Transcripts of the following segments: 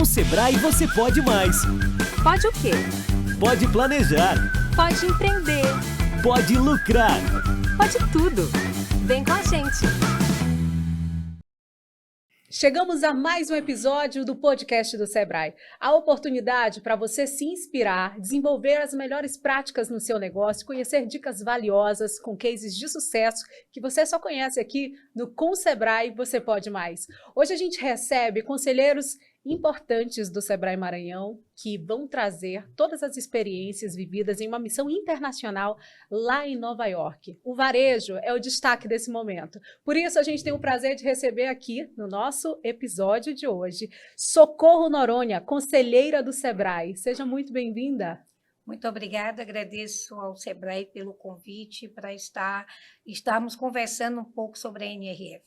Com o Sebrae você pode mais. Pode o quê? Pode planejar. Pode empreender. Pode lucrar. Pode tudo. Vem com a gente. Chegamos a mais um episódio do podcast do Sebrae. A oportunidade para você se inspirar, desenvolver as melhores práticas no seu negócio, conhecer dicas valiosas com cases de sucesso que você só conhece aqui no Com Sebrae Você Pode Mais. Hoje a gente recebe conselheiros importantes do Sebrae Maranhão que vão trazer todas as experiências vividas em uma missão internacional lá em Nova York. O varejo é o destaque desse momento. Por isso, a gente tem o prazer de receber aqui, no nosso episódio de hoje, Socorro Noronha, conselheira do Sebrae. Seja muito bem-vinda. Muito obrigada, agradeço ao Sebrae pelo convite para estarmos conversando um pouco sobre a NRF.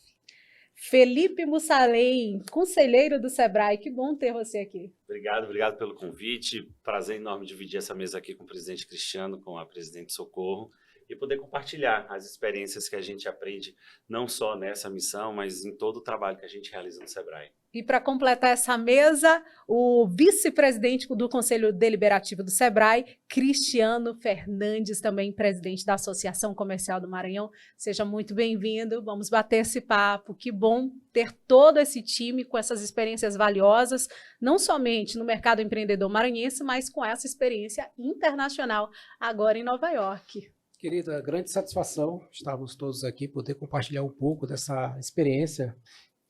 Felipe Mussalem, conselheiro do Sebrae, que bom ter você aqui. Obrigado pelo convite. Prazer enorme dividir essa mesa aqui com o presidente Cristiano, com a presidente Socorro, e poder compartilhar as experiências que a gente aprende, não só nessa missão, mas em todo o trabalho que a gente realiza no Sebrae. E para completar essa mesa, o vice-presidente do Conselho Deliberativo do Sebrae, Cristiano Fernandes, também presidente da Associação Comercial do Maranhão. Seja muito bem-vindo, vamos bater esse papo. Que bom ter todo esse time com essas experiências valiosas, não somente no mercado empreendedor maranhense, mas com essa experiência internacional agora em Nova York. Querida, grande satisfação estarmos todos aqui, poder compartilhar um pouco dessa experiência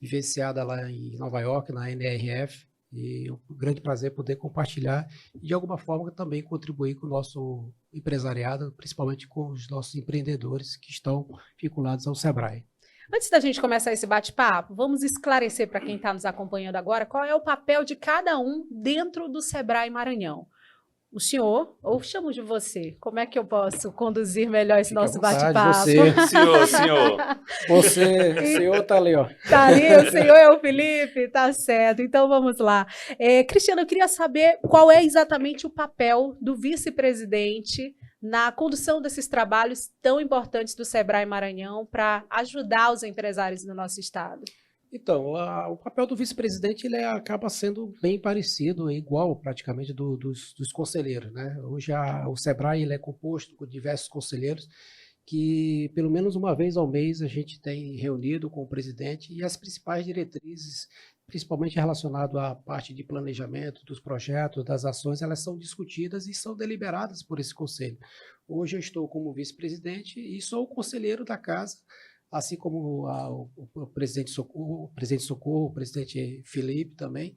vivenciada lá em Nova York, na NRF, e um grande prazer poder compartilhar e de alguma forma também contribuir com o nosso empresariado, principalmente com os nossos empreendedores que estão vinculados ao Sebrae. Antes da gente começar esse bate-papo, vamos esclarecer para quem está nos acompanhando agora qual é o papel de cada um dentro do Sebrae Maranhão. O senhor, ou chamo de você, como é que eu posso conduzir melhor esse nosso bate-papo? Senhor. Você, o senhor está ali, ó. Tá ali, o senhor é o Felipe, tá certo. Então vamos lá. Cristiano, eu queria saber qual é exatamente o papel do vice-presidente na condução desses trabalhos tão importantes do Sebrae Maranhão para ajudar os empresários do nosso estado. Então, o papel do vice-presidente ele acaba sendo bem parecido, igual praticamente dos conselheiros, né? Hoje o Sebrae ele é composto por diversos conselheiros que pelo menos uma vez ao mês a gente tem reunido com o presidente e as principais diretrizes, principalmente relacionado à parte de planejamento dos projetos, das ações, elas são discutidas e são deliberadas por esse conselho. Hoje eu estou como vice-presidente e sou o conselheiro da casa, assim como o presidente Socorro, o presidente Felipe também,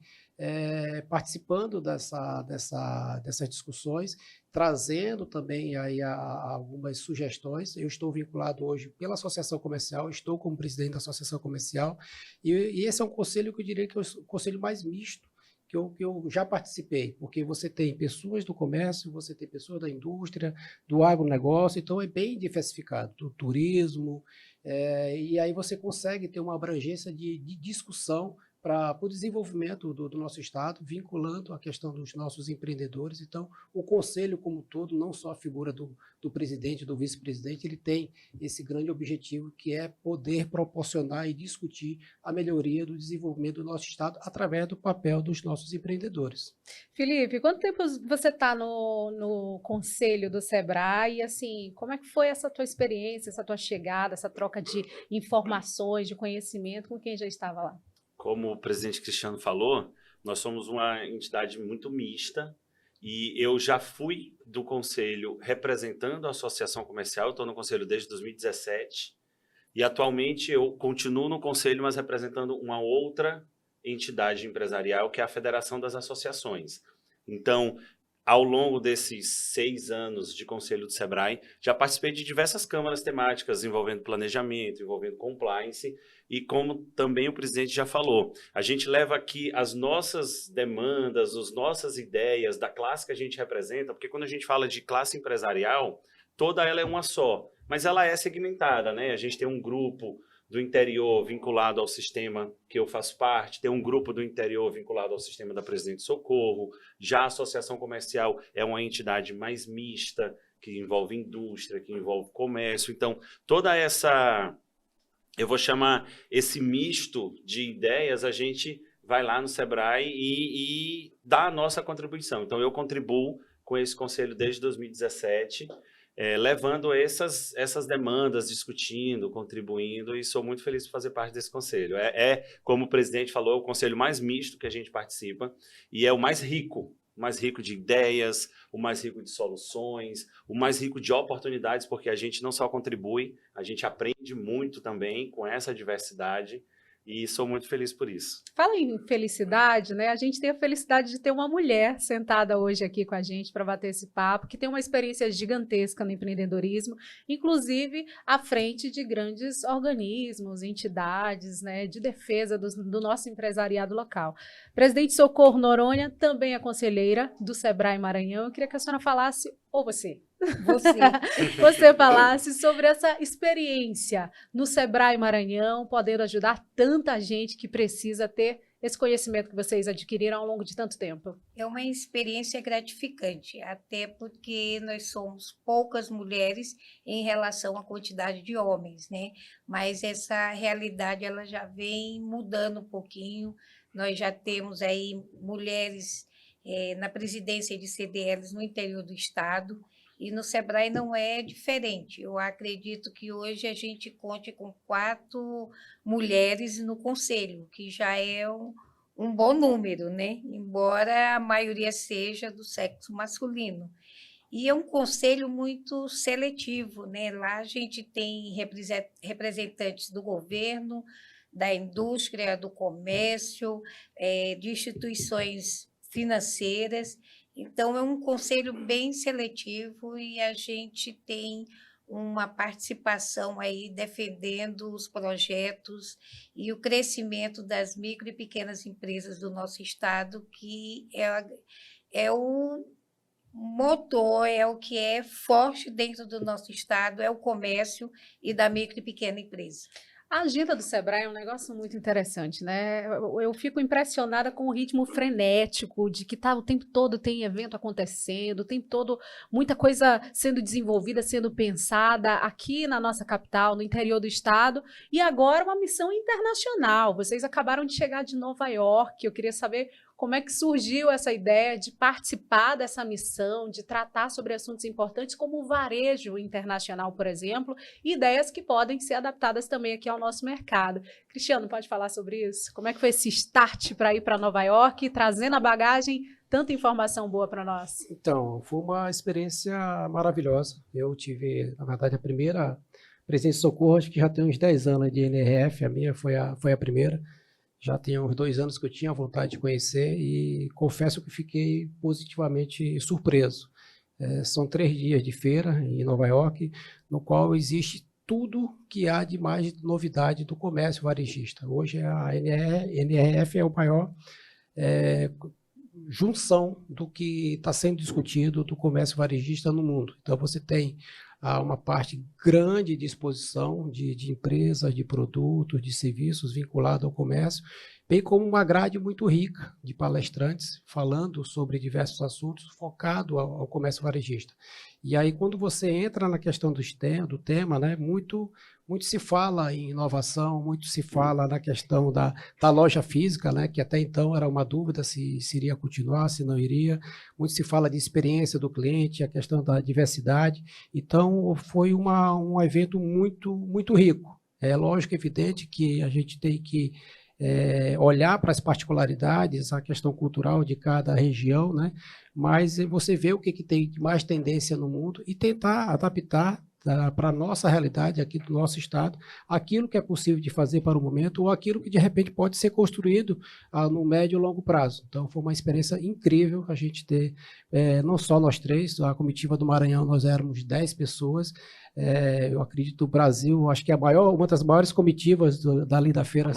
participando dessas discussões, trazendo também aí algumas sugestões. Eu estou vinculado hoje pela Associação Comercial, estou como presidente da Associação Comercial, e esse é um conselho que eu diria que é o conselho mais misto que eu já participei, porque você tem pessoas do comércio, você tem pessoas da indústria, do agronegócio, então é bem diversificado, do turismo, e aí você consegue ter uma abrangência de discussão para o desenvolvimento do nosso estado, vinculando a questão dos nossos empreendedores. Então, o conselho como um todo, não só a figura do presidente, do vice-presidente, ele tem esse grande objetivo que é poder proporcionar e discutir a melhoria do desenvolvimento do nosso estado através do papel dos nossos empreendedores. Felipe, quanto tempo você está no conselho do Sebrae e assim, como é que foi essa tua experiência, essa tua chegada, essa troca de informações, de conhecimento com quem já estava lá? Como o presidente Cristiano falou, nós somos uma entidade muito mista e eu já fui do conselho representando a Associação Comercial, estou no conselho desde 2017 e atualmente eu continuo no conselho, mas representando uma outra entidade empresarial, que é a Federação das Associações. Então, ao longo desses 6 anos de conselho do Sebrae, já participei de diversas câmaras temáticas envolvendo planejamento, envolvendo compliance, e como também o presidente já falou, a gente leva aqui as nossas demandas, as nossas ideias da classe que a gente representa, porque quando a gente fala de classe empresarial, toda ela é uma só, mas ela é segmentada, né? A gente tem um grupo do interior vinculado ao sistema que eu faço parte, tem um grupo do interior vinculado ao sistema da Presidente Socorro, já a Associação Comercial é uma entidade mais mista, que envolve indústria, que envolve comércio, então toda essa, eu vou chamar esse misto de ideias, a gente vai lá no Sebrae e dá a nossa contribuição. Então, eu contribuo com esse conselho desde 2017, levando essas demandas, discutindo, contribuindo, e sou muito feliz por fazer parte desse conselho. Como o presidente falou, o conselho mais misto que a gente participa e é o mais rico de ideias, o mais rico de soluções, o mais rico de oportunidades, porque a gente não só contribui, a gente aprende muito também com essa diversidade. E sou muito feliz por isso. Fala em felicidade, né? A gente tem a felicidade de ter uma mulher sentada hoje aqui com a gente para bater esse papo, que tem uma experiência gigantesca no empreendedorismo, inclusive à frente de grandes organismos, entidades, né, de defesa do nosso empresariado local. Presidente Socorro Noronha também é conselheira do Sebrae Maranhão. Eu queria que a senhora falasse, ou você falasse sobre essa experiência no Sebrae Maranhão, podendo ajudar tanta gente que precisa ter esse conhecimento que vocês adquiriram ao longo de tanto tempo. É uma experiência gratificante, até porque nós somos poucas mulheres em relação à quantidade de homens, né? Mas essa realidade ela já vem mudando um pouquinho. Nós já temos aí mulheres na presidência de CDLs no interior do estado. E no Sebrae não é diferente. Eu acredito que hoje a gente conte com 4 mulheres no conselho, que já é um bom número, né? Embora a maioria seja do sexo masculino. E é um conselho muito seletivo, né? Lá a gente tem representantes do governo, da indústria, do comércio, de instituições financeiras. Então, é um conselho bem seletivo e a gente tem uma participação aí defendendo os projetos e o crescimento das micro e pequenas empresas do nosso estado, que é o motor, é o que é forte dentro do nosso estado, é o comércio e da micro e pequena empresa. A agenda do Sebrae é um negócio muito interessante, né? Eu fico impressionada com o ritmo frenético de que o tempo todo tem evento acontecendo, o tempo todo muita coisa sendo desenvolvida, sendo pensada aqui na nossa capital, no interior do estado, e agora uma missão internacional. Vocês acabaram de chegar de Nova York, eu queria saber como é que surgiu essa ideia de participar dessa missão, de tratar sobre assuntos importantes como o varejo internacional, por exemplo, e ideias que podem ser adaptadas também aqui ao nosso mercado. Cristiano, pode falar sobre isso? Como é que foi esse start para ir para Nova York, trazendo a bagagem tanta informação boa para nós? Então, foi uma experiência maravilhosa. Eu tive, na verdade, a primeira presidente de Socorro, acho que já tem uns 10 anos de NRF, a minha foi a primeira. Já tem uns 2 anos que eu tinha vontade de conhecer e confesso que fiquei positivamente surpreso. São 3 dias de feira em Nova York, no qual existe tudo que há de mais de novidade do comércio varejista. Hoje a NRF é o maior junção do que está sendo discutido do comércio varejista no mundo. Então você tem uma parte grande de exposição de empresas, de produtos, de serviços vinculados ao comércio, bem como uma grade muito rica de palestrantes falando sobre diversos assuntos focado ao comércio varejista. E aí, quando você entra na questão do tema, né, muito se fala em inovação, muito se fala na questão da loja física, né, que até então era uma dúvida se iria continuar, se não iria. Muito se fala de experiência do cliente, a questão da diversidade. Então, foi um evento muito rico. É lógico, evidente, que a gente tem que olhar para as particularidades, a questão cultural de cada região, né? Mas você vê o que tem de mais tendência no mundo e tentar adaptar para a nossa realidade aqui do nosso estado, aquilo que é possível de fazer para o momento ou aquilo que de repente pode ser construído no médio e longo prazo. Então foi uma experiência incrível a gente ter, não só nós 3, a comitiva do Maranhão nós éramos 10 pessoas, eu acredito o Brasil, acho que uma das maiores comitivas dali da feira,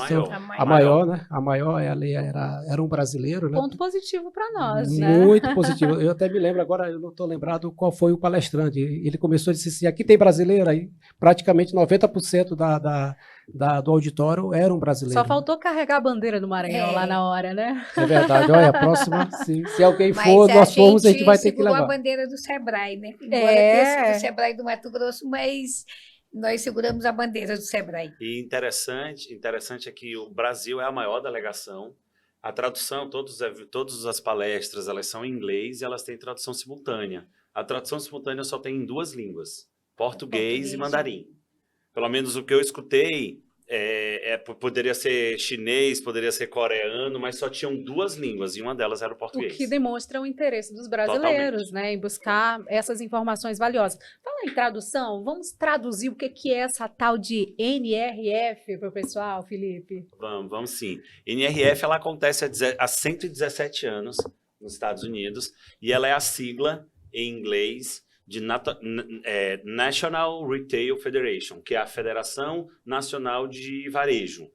a maior, né? A maior era um brasileiro, né? Ponto positivo para nós, né? Muito positivo. Eu até me lembro agora, eu não estou lembrado qual foi o palestrante. Ele começou a dizer assim, aqui tem brasileiro, aí praticamente 90% do auditório eram brasileiros. Só faltou carregar a bandeira do Maranhão lá na hora, né? É verdade. Olha, a próxima, se alguém for, nós formos, a gente vai ter que levar. A bandeira do Sebrae, né? Embora tenha sido o Sebrae do Mato Grosso, mas nós seguramos a bandeira do Sebrae. E interessante é que o Brasil é a maior delegação. A tradução, todas as palestras, elas são em inglês e elas têm tradução simultânea. A tradução simultânea só tem em 2 línguas, português e mandarim. Pelo menos o que eu escutei, poderia ser chinês, poderia ser coreano, mas só tinham 2 línguas e uma delas era o português. O que demonstra o interesse dos brasileiros, né, em buscar essas informações valiosas. Fala em tradução, vamos traduzir o que é essa tal de NRF para o pessoal, Felipe? Vamos sim. NRF, ela acontece há 117 anos nos Estados Unidos e ela é a sigla em inglês de National Retail Federation, que é a Federação Nacional de Varejo.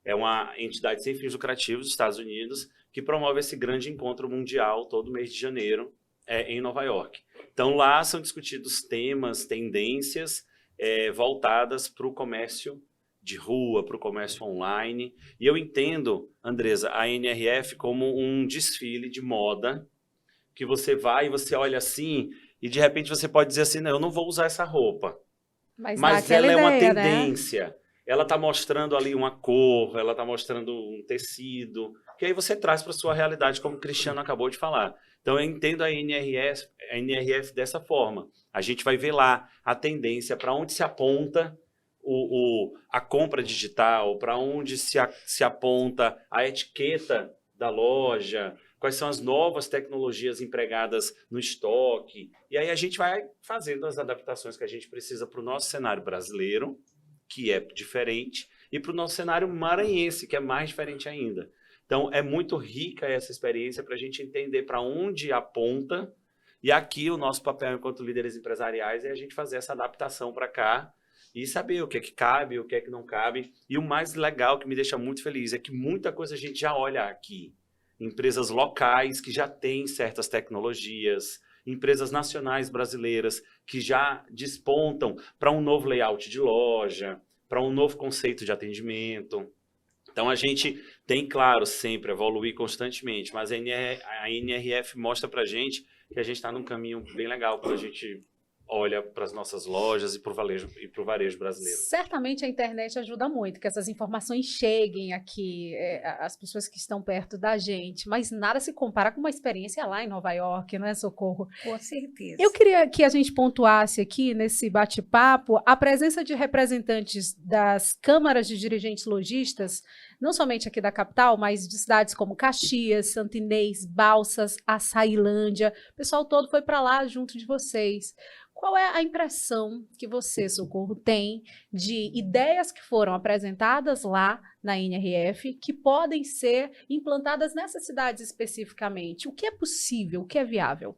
É uma entidade sem fins lucrativos dos Estados Unidos que promove esse grande encontro mundial todo mês de janeiro em Nova York. Então, lá são discutidos temas, tendências voltadas para o comércio de rua, para o comércio online. E eu entendo, Andresa, a NRF como um desfile de moda que você vai e você olha assim e de repente você pode dizer assim, não, eu não vou usar essa roupa. Mas ela é uma tendência. Né? Ela está mostrando ali uma cor, ela está mostrando um tecido, que aí você traz para a sua realidade, como o Cristiano acabou de falar. Então, eu entendo a NRF dessa forma. A gente vai ver lá a tendência, para onde se aponta a compra digital, para onde se aponta a etiqueta da loja, quais são as novas tecnologias empregadas no estoque. E aí a gente vai fazendo as adaptações que a gente precisa para o nosso cenário brasileiro, que é diferente, e para o nosso cenário maranhense, que é mais diferente ainda. Então, é muito rica essa experiência para a gente entender para onde aponta, e aqui o nosso papel enquanto líderes empresariais é a gente fazer essa adaptação para cá e saber o que é que cabe, o que é que não cabe. E o mais legal, que me deixa muito feliz, é que muita coisa a gente já olha aqui. Empresas locais que já têm certas tecnologias, empresas nacionais brasileiras que já despontam para um novo layout de loja, para um novo conceito de atendimento. Então, a gente tem, claro, sempre evoluir constantemente, mas a NRF mostra para a gente que a gente está num caminho bem legal quando a gente olha para as nossas lojas e para o varejo brasileiro. Certamente a internet ajuda muito, que essas informações cheguem aqui, às pessoas que estão perto da gente, mas nada se compara com uma experiência lá em Nova York, não é, Socorro? Com certeza. Eu queria que a gente pontuasse aqui, nesse bate-papo, a presença de representantes das câmaras de dirigentes lojistas, não somente aqui da capital, mas de cidades como Caxias, Santo Inês, Balsas, Açailândia. O pessoal todo foi para lá junto de vocês. Qual é a impressão que você, Socorro, tem de ideias que foram apresentadas lá na NRF que podem ser implantadas nessas cidades especificamente? O que é possível, o que é viável?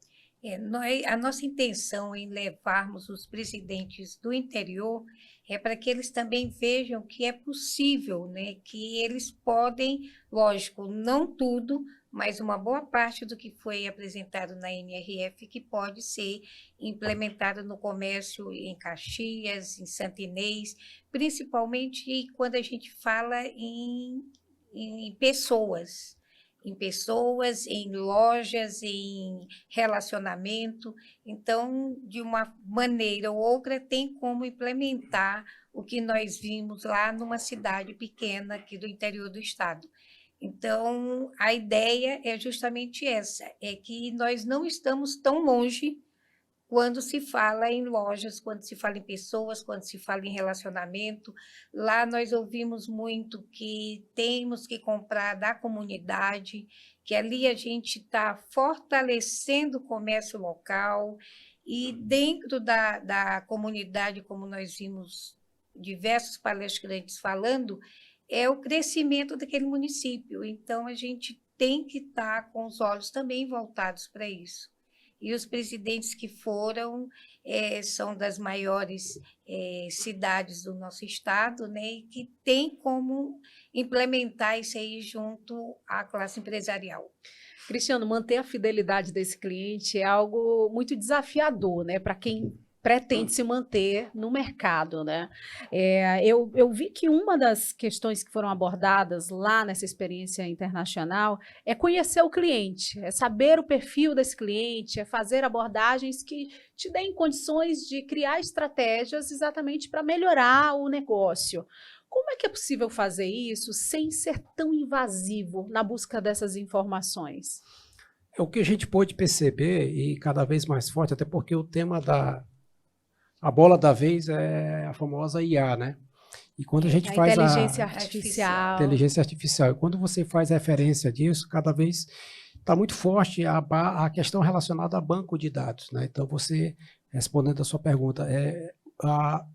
A nossa intenção em levarmos os presidentes do interior é para que eles também vejam que é possível, né? Que eles podem, lógico, não tudo, mas uma boa parte do que foi apresentado na NRF que pode ser implementado no comércio em Caxias, em Santo Inês, principalmente quando a gente fala em pessoas. Em pessoas, em lojas, em relacionamento. Então, de uma maneira ou outra, tem como implementar o que nós vimos lá numa cidade pequena aqui do interior do estado. Então, a ideia é justamente essa, é que nós não estamos tão longe quando se fala em lojas, quando se fala em pessoas, quando se fala em relacionamento. Lá nós ouvimos muito que temos que comprar da comunidade, que ali a gente está fortalecendo o comércio local e dentro da comunidade, como nós vimos diversos palestrantes falando, é o crescimento daquele município. Então, a gente tem que estar com os olhos também voltados para isso. E os presidentes que foram são das maiores cidades do nosso estado, né, e que tem como implementar isso aí junto à classe empresarial. Cristiano, manter a fidelidade desse cliente é algo muito desafiador, né, para quem pretende se manter no mercado, né? Eu vi que uma das questões que foram abordadas lá nessa experiência internacional é conhecer o cliente, é saber o perfil desse cliente, é fazer abordagens que te deem condições de criar estratégias exatamente para melhorar o negócio. Como é que é possível fazer isso sem ser tão invasivo na busca dessas informações? É o que a gente pôde perceber e cada vez mais forte, até porque o tema a bola da vez é a famosa IA, né? E quando a gente faz inteligência a artificial. inteligência artificial, e quando você faz referência disso, cada vez está muito forte a questão relacionada a banco de dados, né? Então, você, respondendo a sua pergunta,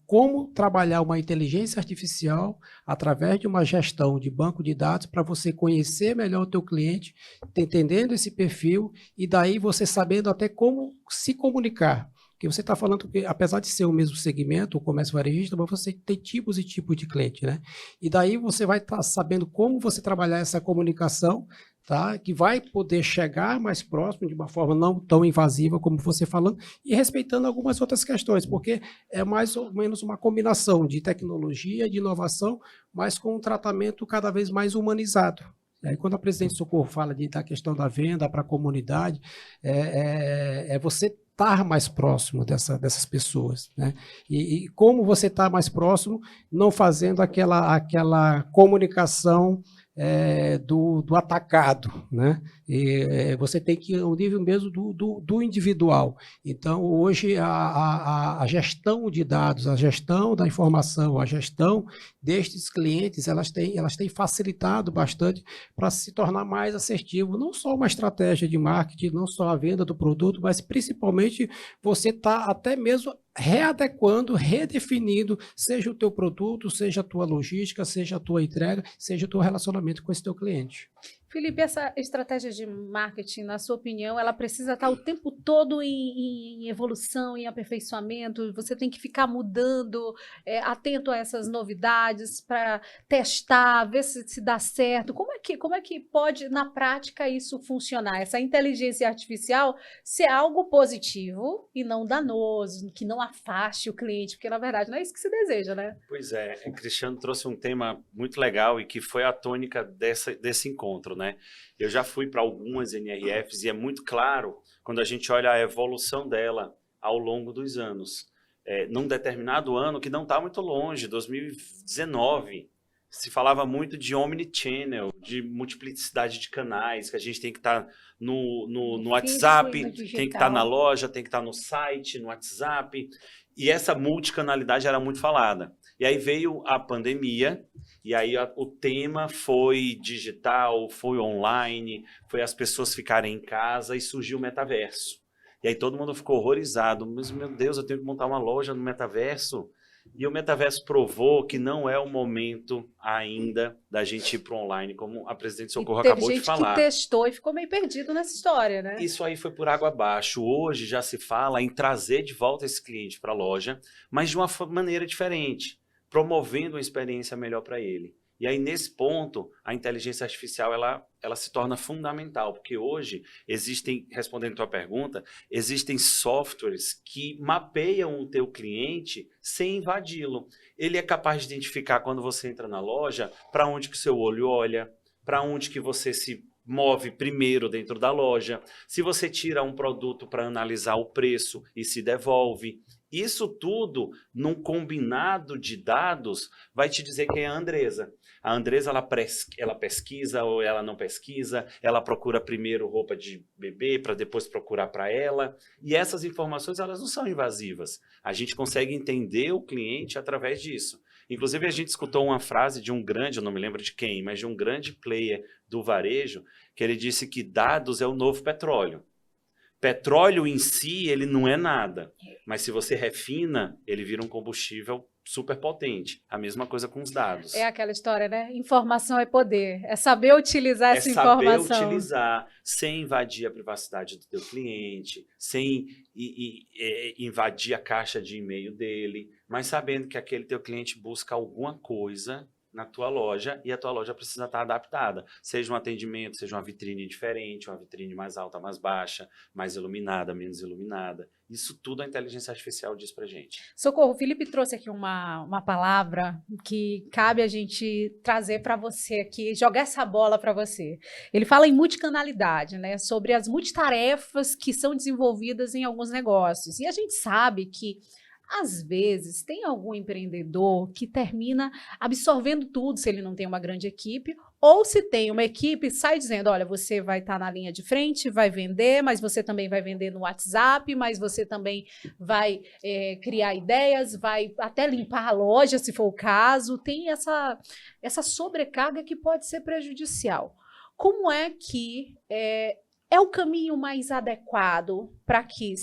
como trabalhar uma inteligência artificial através de uma gestão de banco de dados para você conhecer melhor o teu cliente, entendendo esse perfil e daí você sabendo até como se comunicar. Porque você está falando que, apesar de ser o mesmo segmento, o comércio varejista, mas você tem tipos e tipos de cliente, né? E daí você vai estar sabendo como você trabalhar essa comunicação, tá? Que vai poder chegar mais próximo de uma forma não tão invasiva como você falando e respeitando algumas outras questões, porque é mais ou menos uma combinação de tecnologia, de inovação, mas com um tratamento cada vez mais humanizado. E aí, quando a Presidente Socorro fala da questão da venda para a comunidade, você estar mais próximo dessas pessoas, né? E como você está mais próximo, não fazendo aquela comunicação do atacado, né? E você tem que ir ao nível mesmo do individual. Então, hoje, a gestão de dados, a gestão da informação, a gestão destes clientes, elas têm facilitado bastante para se tornar mais assertivo, não só uma estratégia de marketing, não só a venda do produto, mas principalmente você está até mesmo readequando, redefinindo, seja o teu produto, seja a tua logística, seja a tua entrega, seja o teu relacionamento com esse teu cliente. Felipe, essa estratégia de marketing, na sua opinião, ela precisa estar o tempo todo em evolução, em aperfeiçoamento? Você tem que ficar mudando, atento a essas novidades para testar, ver se dá certo. Como é que pode, na prática, isso funcionar? Essa inteligência artificial ser algo positivo e não danoso, que não afaste o cliente, porque, na verdade, não é isso que se deseja, né? Pois é, Cristiano trouxe um tema muito legal e que foi a tônica desse encontro, né? Eu já fui para algumas NRFs e é muito claro quando a gente olha a evolução dela ao longo dos anos. Num determinado ano que não está muito longe, 2019, se falava muito de omnichannel, de multiplicidade de canais, que a gente tem que estar no WhatsApp, tem que estar na loja, tem que estar no site, no WhatsApp. E essa multicanalidade era muito falada. E aí veio a pandemia, e aí o tema foi digital, foi online, foi as pessoas ficarem em casa e surgiu o metaverso. E aí todo mundo ficou horrorizado. Mas, meu Deus, eu tenho que montar uma loja no metaverso? E o metaverso provou que não é o momento ainda da gente ir para o online, como a Presidente Socorro acabou de falar. Teve gente que testou e ficou meio perdido nessa história, né? Isso aí foi por água abaixo. Hoje já se fala em trazer de volta esse cliente para a loja, mas de uma maneira diferente, promovendo uma experiência melhor para ele. E aí, nesse ponto, a inteligência artificial ela se torna fundamental, porque hoje existem, respondendo a tua pergunta, existem softwares que mapeiam o teu cliente sem invadi-lo. Ele é capaz de identificar quando você entra na loja, para onde que o seu olho olha, para onde que você se move primeiro dentro da loja, se você tira um produto para analisar o preço e se devolve. Isso tudo, num combinado de dados, vai te dizer quem é a Andresa. A Andresa, ela pesquisa ou ela não pesquisa, ela procura primeiro roupa de bebê para depois procurar para ela. E essas informações, elas não são invasivas. A gente consegue entender o cliente através disso. Inclusive, a gente escutou uma frase de um grande, eu não me lembro de quem, mas de um grande player do varejo, que ele disse que dados é o novo petróleo. Petróleo em si, ele não é nada, mas se você refina, ele vira um combustível super potente. A mesma coisa com os dados. É aquela história, né? Informação é poder. É saber utilizar essa informação. É saber utilizar, sem invadir a privacidade do teu cliente, sem invadir a caixa de e-mail dele, mas sabendo que aquele teu cliente busca alguma coisa na tua loja e a tua loja precisa estar adaptada. Seja um atendimento, seja uma vitrine diferente, uma vitrine mais alta, mais baixa, mais iluminada, menos iluminada. Isso tudo a inteligência artificial diz pra gente. Socorro, o Felipe trouxe aqui uma palavra que cabe a gente trazer para você aqui, jogar essa bola para você. Ele fala em multicanalidade, né? Sobre as multitarefas que são desenvolvidas em alguns negócios. E a gente sabe que Às vezes, tem algum empreendedor que termina absorvendo tudo se ele não tem uma grande equipe, ou se tem uma equipe, sai dizendo, olha, você vai estar na linha de frente, vai vender, mas você também vai vender no WhatsApp, mas você também vai criar ideias, vai até limpar a loja, se for o caso. Tem essa sobrecarga que pode ser prejudicial. Como é que é o caminho mais adequado para que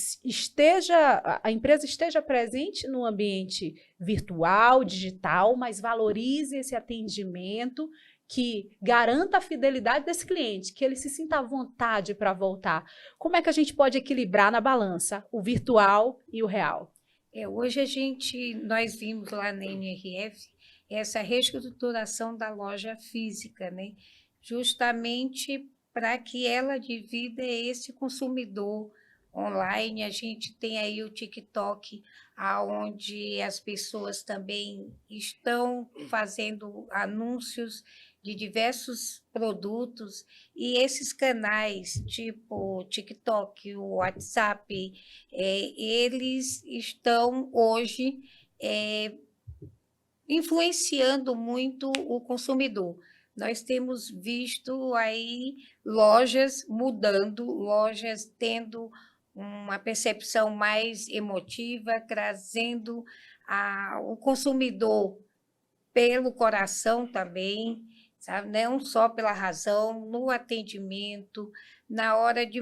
a empresa esteja presente no ambiente virtual, digital, mas valorize esse atendimento, que garanta a fidelidade desse cliente, que ele se sinta à vontade para voltar? Como é que a gente pode equilibrar na balança o virtual e o real? Hoje nós vimos lá na NRF essa reestruturação da loja física, né? Justamente para que ela divida esse consumidor online. A gente tem aí o TikTok, onde as pessoas também estão fazendo anúncios de diversos produtos, e esses canais, tipo TikTok, o WhatsApp, eles estão hoje influenciando muito o consumidor. Nós temos visto aí lojas mudando, lojas tendo uma percepção mais emotiva, trazendo o consumidor pelo coração também, sabe? Não só pela razão, no atendimento, na hora de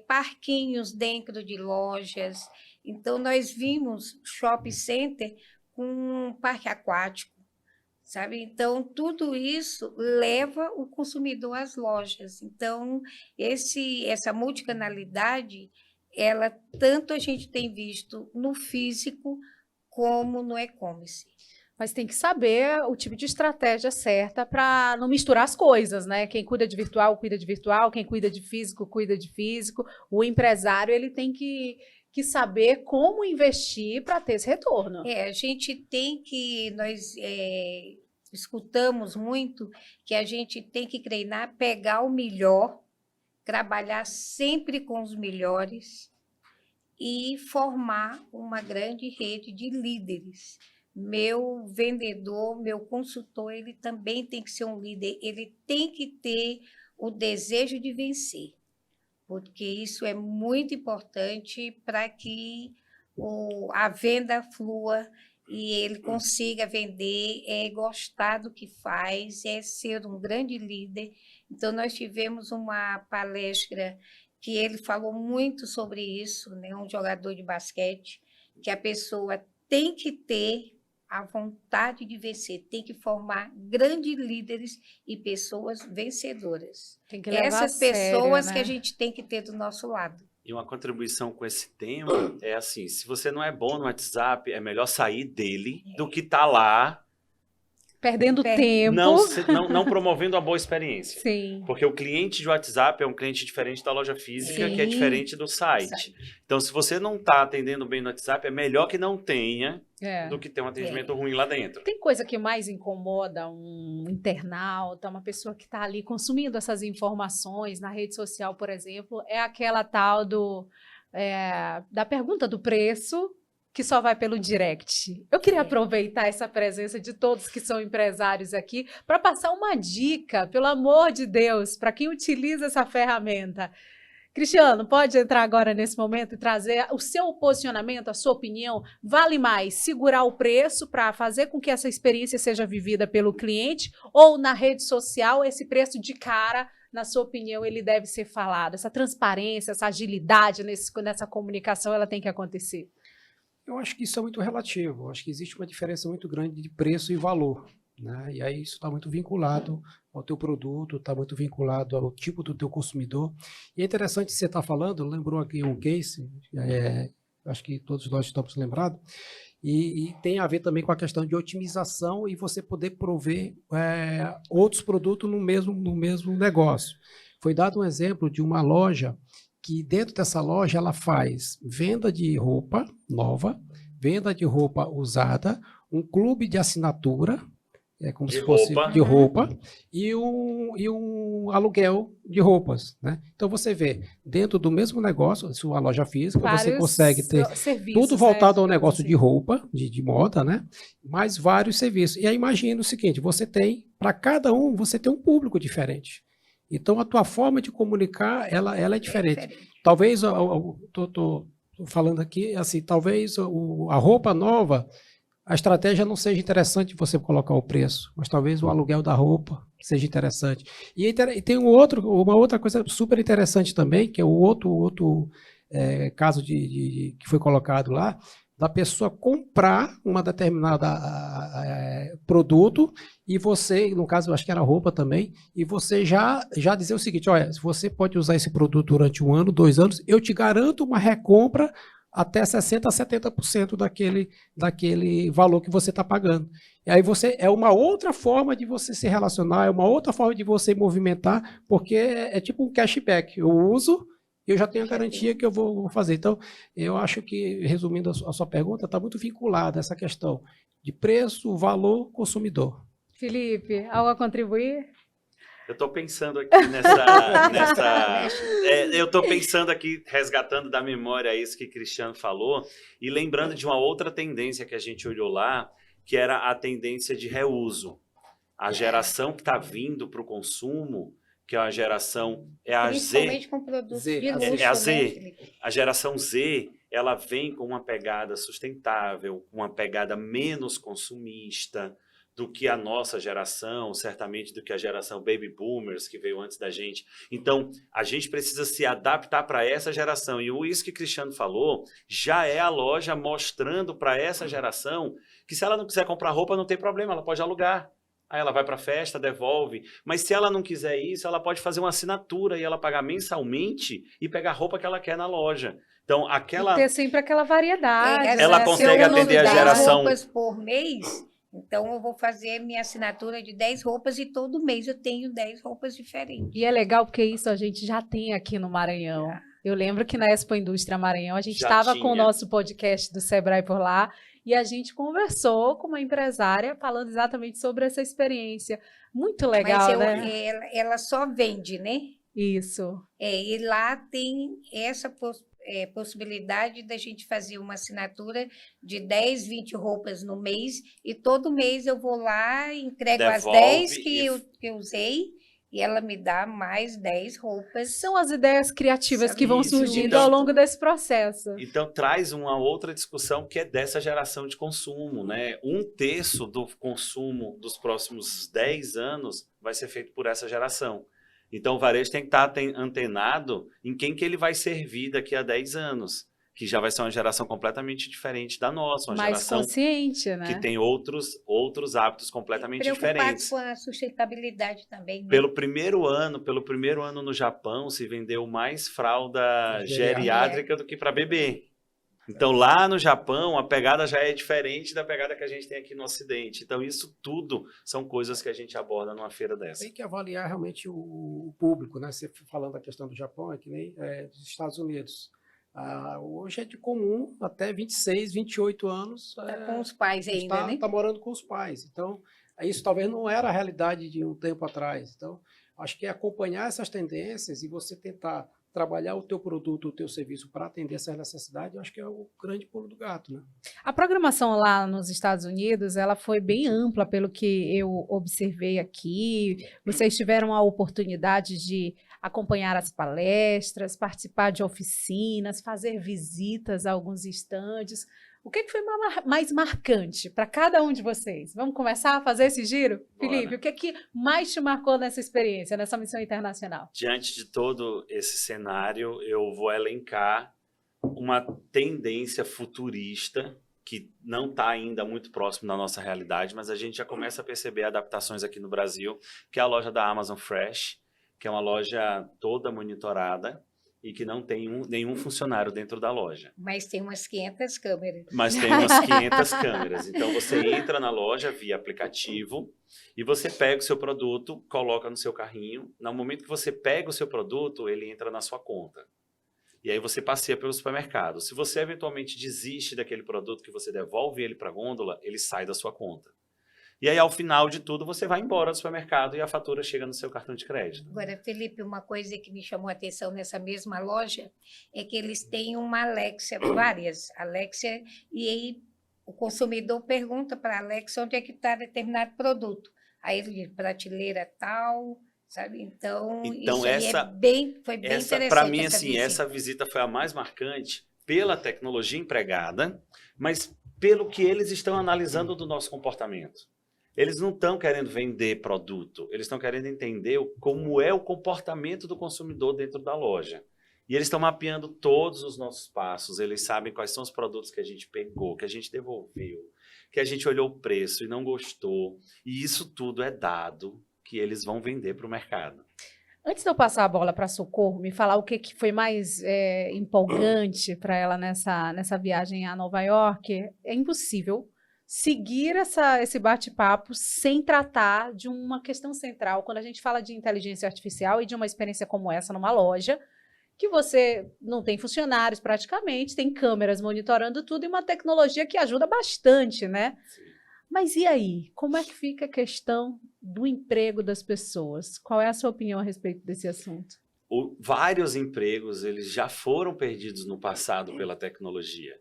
parquinhos dentro de lojas. Então, nós vimos shopping center com um parque aquático, sabe? Então, tudo isso leva o consumidor às lojas. Então, essa multicanalidade, tanto a gente tem visto no físico como no e-commerce. Mas tem que saber o tipo de estratégia certa para não misturar as coisas, né? Quem cuida de virtual, quem cuida de físico, cuida de físico. O empresário, ele tem que saber como investir para ter esse retorno. A gente tem que, nós escutamos muito que a gente tem que treinar, pegar o melhor, trabalhar sempre com os melhores e formar uma grande rede de líderes. Meu vendedor, meu consultor, ele também tem que ser um líder, ele tem que ter o desejo de vencer, porque isso é muito importante para que a venda flua e ele consiga vender, gostar do que faz, ser um grande líder. Então, nós tivemos uma palestra que ele falou muito sobre isso, né? Um jogador de basquete, que a pessoa tem que ter a vontade de vencer, tem que formar grandes líderes e pessoas vencedoras. Tem que levar essas a sério, pessoas, né? Que a gente tem que ter do nosso lado. E uma contribuição com esse tema é assim, se você não é bom no WhatsApp, é melhor sair dele do que estar lá Perdendo tempo. não promovendo uma boa experiência. Sim. Porque o cliente de WhatsApp é um cliente diferente da loja física, Sim. que é diferente do site. Então, se você não está atendendo bem no WhatsApp, é melhor que não tenha do que ter um atendimento ruim lá dentro. Tem coisa que mais incomoda um internauta, uma pessoa que está ali consumindo essas informações na rede social, por exemplo, é aquela tal da pergunta do preço, que só vai pelo direct. Eu queria aproveitar essa presença de todos que são empresários aqui para passar uma dica, pelo amor de Deus, para quem utiliza essa ferramenta. Cristiano, pode entrar agora nesse momento e trazer o seu posicionamento, a sua opinião. Vale mais segurar o preço para fazer com que essa experiência seja vivida pelo cliente, ou na rede social esse preço de cara, na sua opinião, ele deve ser falado? Essa transparência, essa agilidade nessa comunicação, ela tem que acontecer. Eu acho que isso é muito relativo. Eu acho que existe uma diferença muito grande de preço e valor, né? E aí isso está muito vinculado ao teu produto, está muito vinculado ao tipo do teu consumidor. E é interessante você estar falando, lembrou aqui um case, acho que todos nós estamos lembrados, e tem a ver também com a questão de otimização e você poder prover outros produtos no mesmo negócio. Foi dado um exemplo de uma loja que dentro dessa loja ela faz venda de roupa nova, venda de roupa usada, um clube de assinatura é como De se fosse roupa. de roupa, e um aluguel de roupas, né? Então você vê, dentro do mesmo negócio, sua loja física, você Vários consegue ter serviços, tudo voltado né, ao negócio digamos de roupa, de moda, né? Mais vários serviços. E aí imagina o seguinte, você tem, para cada um, você tem um público diferente. Então a tua forma de comunicar, ela é diferente. Talvez, tô falando aqui, assim, talvez a roupa nova, a estratégia não seja interessante você colocar o preço, mas talvez o aluguel da roupa seja interessante. E tem uma outra coisa super interessante também, que é o outro caso que foi colocado lá, da pessoa comprar uma determinada produto e você, no caso, eu acho que era roupa também, e você já dizer o seguinte, olha, você pode usar esse produto durante 1 ano, 2 anos, eu te garanto uma recompra até 60% a 70% daquele valor que você está pagando. E aí é uma outra forma de você se relacionar, é uma outra forma de você movimentar, porque é tipo um cashback. Eu uso, eu já tenho a garantia que eu vou fazer. Então, eu acho que, resumindo a sua pergunta, está muito vinculada essa questão de preço, valor, consumidor. Felipe, algo a contribuir? Eu estou pensando aqui eu estou pensando aqui, resgatando da memória isso que Cristiano falou, e lembrando de uma outra tendência que a gente olhou lá, que era a tendência de reuso. A geração que está vindo para o consumo, que é a geração, é a Principalmente Z. com produtos Z, de a luxo, Z. É a Z. né, Felipe? A geração Z, ela vem com uma pegada sustentável, uma pegada menos consumista do que a nossa geração, certamente do que a geração Baby Boomers, que veio antes da gente. Então, a gente precisa se adaptar para essa geração. E isso que o Cristiano falou, já é a loja mostrando para essa geração que se ela não quiser comprar roupa, não tem problema, ela pode alugar. Aí ela vai para a festa, devolve. Mas se ela não quiser isso, ela pode fazer uma assinatura e ela pagar mensalmente e pegar a roupa que ela quer na loja. Então, E ter sempre aquela variedade. Ela né? consegue Se eu atender a novidade- geração- roupas por mês, então eu vou fazer minha assinatura de 10 roupas e todo mês eu tenho 10 roupas diferentes. E é legal porque isso a gente já tem aqui no Maranhão. Eu lembro que na Expo Indústria Maranhão a gente Já estava com o tinha. nosso podcast do Sebrae por lá e a gente conversou com uma empresária falando exatamente sobre essa experiência. Muito legal, né? Ela só vende, né? Isso. E lá tem essa possibilidade da gente fazer uma assinatura de 10, 20 roupas no mês e todo mês eu vou lá, entrego as Devolve 10 e- que eu usei e ela me dá mais 10 roupas. São as ideias criativas que vão Isso, surgindo então- ao longo desse processo. Então, traz uma outra discussão que é dessa geração de consumo, né? 1/3 do consumo dos próximos 10 anos vai ser feito por essa geração. Então, o varejo tem que estar antenado em quem que ele vai servir daqui a 10 anos, que já vai ser uma geração completamente diferente da nossa, uma Mais geração consciente, né? que tem outros hábitos completamente Preocupado diferentes. com a sustentabilidade também, né? Pelo primeiro ano no Japão, se vendeu mais fralda Geriátrica. geriátrica do que para bebê. Então, lá no Japão, a pegada já é diferente da pegada que a gente tem aqui no Ocidente. Então, isso tudo são coisas que a gente aborda numa feira dessa. Tem que avaliar realmente o público, né? Você falando da questão do Japão, é que nem dos Estados Unidos. Hoje é de comum, até 26, 28 anos, Tá com os pais ainda, né? está morando com os pais. Então, isso talvez não era a realidade de um tempo atrás. Então, acho que é acompanhar essas tendências e você tentar trabalhar o teu produto, o teu serviço para atender essas necessidades, eu acho que é o grande pulo do gato, né? A programação lá nos Estados Unidos, ela foi bem ampla, pelo que eu observei aqui. Vocês tiveram a oportunidade de acompanhar as palestras, participar de oficinas, fazer visitas a alguns estandes. O que foi mais marcante para cada um de vocês? Vamos começar a fazer esse giro? Bora. Felipe, o que mais te marcou nessa experiência, nessa missão internacional? Diante de todo esse cenário, eu vou elencar uma tendência futurista que não está ainda muito próximo da nossa realidade, mas a gente já começa a perceber adaptações aqui no Brasil, que é a loja da Amazon Fresh, que é uma loja toda monitorada e que não tem nenhum funcionário dentro da loja. Mas tem umas 500 câmeras. Mas tem umas 500 câmeras. Então, você entra na loja via aplicativo e você pega o seu produto, coloca no seu carrinho. No momento que você pega o seu produto, ele entra na sua conta. E aí você passeia pelo supermercado. Se você eventualmente desiste daquele produto que você devolve ele para a gôndola, ele sai da sua conta. E aí, ao final de tudo, você vai embora do supermercado e a fatura chega no seu cartão de crédito. Agora, Felipe, uma coisa que me chamou a atenção nessa mesma loja é que eles têm uma Alexia, várias Alexia, e aí o consumidor pergunta para a Alexia onde é que está determinado produto. Aí ele diz, prateleira tal, sabe? Então isso aí foi bem interessante. Para mim, assim, essa visita foi a mais marcante pela tecnologia empregada, mas pelo que eles estão analisando do nosso comportamento. Eles não estão querendo vender produto, eles estão querendo entender como é o comportamento do consumidor dentro da loja. E eles estão mapeando todos os nossos passos, eles sabem quais são os produtos que a gente pegou, que a gente devolveu, que a gente olhou o preço e não gostou. E isso tudo é dado que eles vão vender para o mercado. Antes de eu passar a bola para Socorro, me falar o que foi mais empolgante para ela nessa viagem a Nova York, é impossível seguir esse bate-papo sem tratar de uma questão central. Quando a gente fala de inteligência artificial e de uma experiência como essa numa loja, que você não tem funcionários praticamente, tem câmeras monitorando tudo e uma tecnologia que ajuda bastante, né? Sim. Mas e aí? Como é que fica a questão do emprego das pessoas? Qual é a sua opinião a respeito desse assunto? Vários empregos eles já foram perdidos no passado pela tecnologia.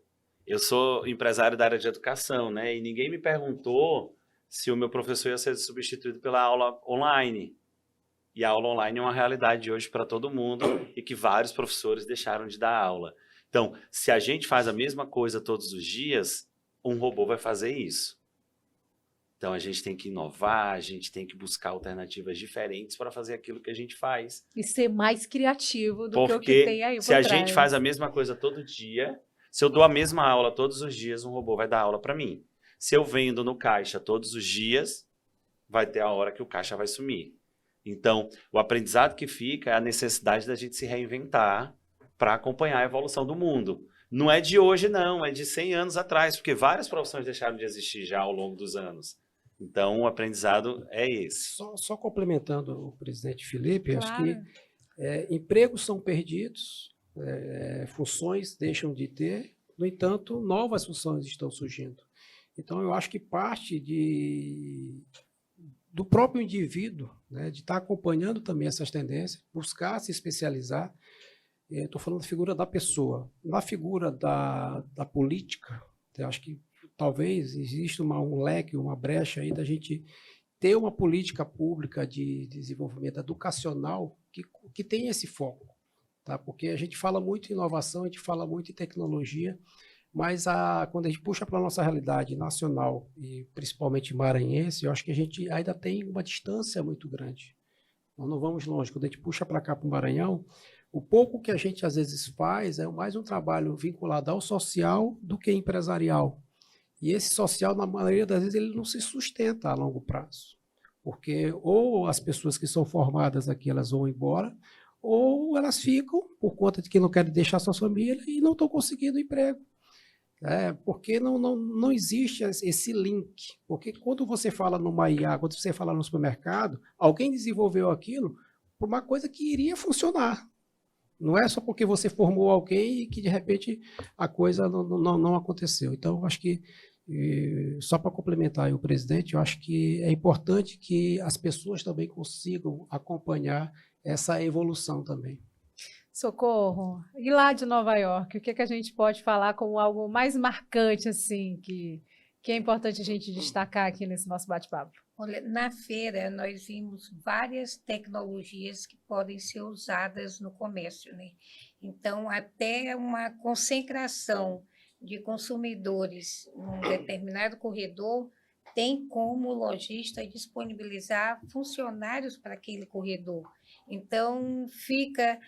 Eu sou empresário da área de educação, né? E ninguém me perguntou se o meu professor ia ser substituído pela aula online. E a aula online é uma realidade hoje para todo mundo e que vários professores deixaram de dar aula. Então, se a gente faz a mesma coisa todos os dias, um robô vai fazer isso. Então, a gente tem que inovar, a gente tem que buscar alternativas diferentes para fazer aquilo que a gente faz. E ser mais criativo do que o que tem aí por se a trás. gente faz a mesma coisa todo dia, se eu dou a mesma aula todos os dias, um robô vai dar aula para mim. Se eu vendo no caixa todos os dias, vai ter a hora que o caixa vai sumir. Então, o aprendizado que fica é a necessidade da gente se reinventar para acompanhar a evolução do mundo. Não é de hoje, não, é de 100 anos atrás, porque várias profissões deixaram de existir já ao longo dos anos. Então, o aprendizado é esse. Só complementando o presidente Felipe, Claro. acho que empregos são perdidos, funções deixam de ter, no entanto, novas funções estão surgindo. Então, eu acho que parte do próprio indivíduo, né, de estar acompanhando também essas tendências, buscar se especializar. Estou falando da figura da pessoa. Na figura da política, eu acho que talvez exista um leque, uma brecha aí da gente ter uma política pública de desenvolvimento educacional que tenha esse foco. Tá? Porque a gente fala muito em inovação, a gente fala muito em tecnologia, mas quando a gente puxa para a nossa realidade nacional, e principalmente maranhense, eu acho que a gente ainda tem uma distância muito grande. Nós não vamos longe. Quando a gente puxa para cá, para o Maranhão, o pouco que a gente às vezes faz é mais um trabalho vinculado ao social do que empresarial. E esse social, na maioria das vezes, ele não se sustenta a longo prazo. Porque ou as pessoas que são formadas aqui, elas vão embora, ou elas ficam por conta de que não querem deixar sua família e não estão conseguindo emprego. Porque não existe esse link. Porque quando você fala numa IA, quando você fala no supermercado, alguém desenvolveu aquilo por uma coisa que iria funcionar. Não é só porque você formou alguém e que, de repente, a coisa não aconteceu. Então, eu acho que, só para complementar aí o presidente, eu acho que é importante que as pessoas também consigam acompanhar essa evolução também. Socorro, e lá de Nova York, o que a gente pode falar como algo mais marcante, assim, que é importante a gente destacar aqui nesse nosso bate-papo? Olha, na feira nós vimos várias tecnologias que podem ser usadas no comércio, né? Então, até uma concentração de consumidores num determinado corredor tem como o lojista disponibilizar funcionários para aquele corredor. Então, fica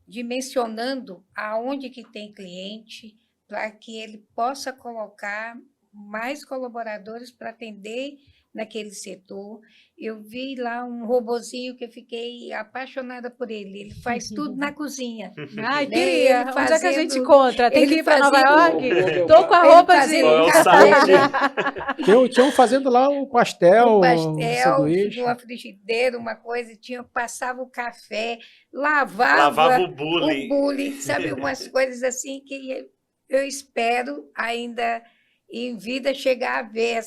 dimensionando aonde que tem cliente, para que ele possa colocar mais colaboradores para atender naquele setor. Eu vi lá um robozinho que eu fiquei apaixonada por ele. Ele faz tudo na cozinha. Ai, Né? queria. Ele Onde é que a fazendo- gente encontra? Tem que ele ir para Nova fazendo- York? Tô com a Ele roupa de... fazendo Qual é o café, site? Tinham fazendo lá o pastel, um o pastel, sanduíche. uma frigideira, uma coisa, passava o café, lavava Lavava o o bullying. bullying, sabe, umas coisas assim que eu espero ainda em vida chegar a ver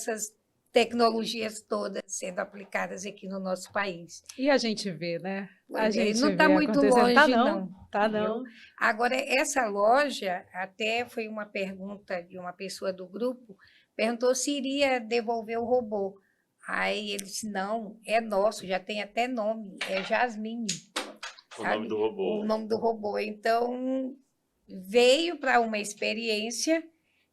tecnologias todas sendo aplicadas aqui no nosso país. E a gente vê, né? A Pois é, gente não está vê muito acontecendo. longe, Tá não. Tá não. Agora, essa loja, até foi uma pergunta de uma pessoa do grupo, perguntou se iria devolver o robô. Aí ele disse, não, é nosso, já tem até nome, é Jasmine. O nome do robô. O nome do robô. Então, veio para uma experiência,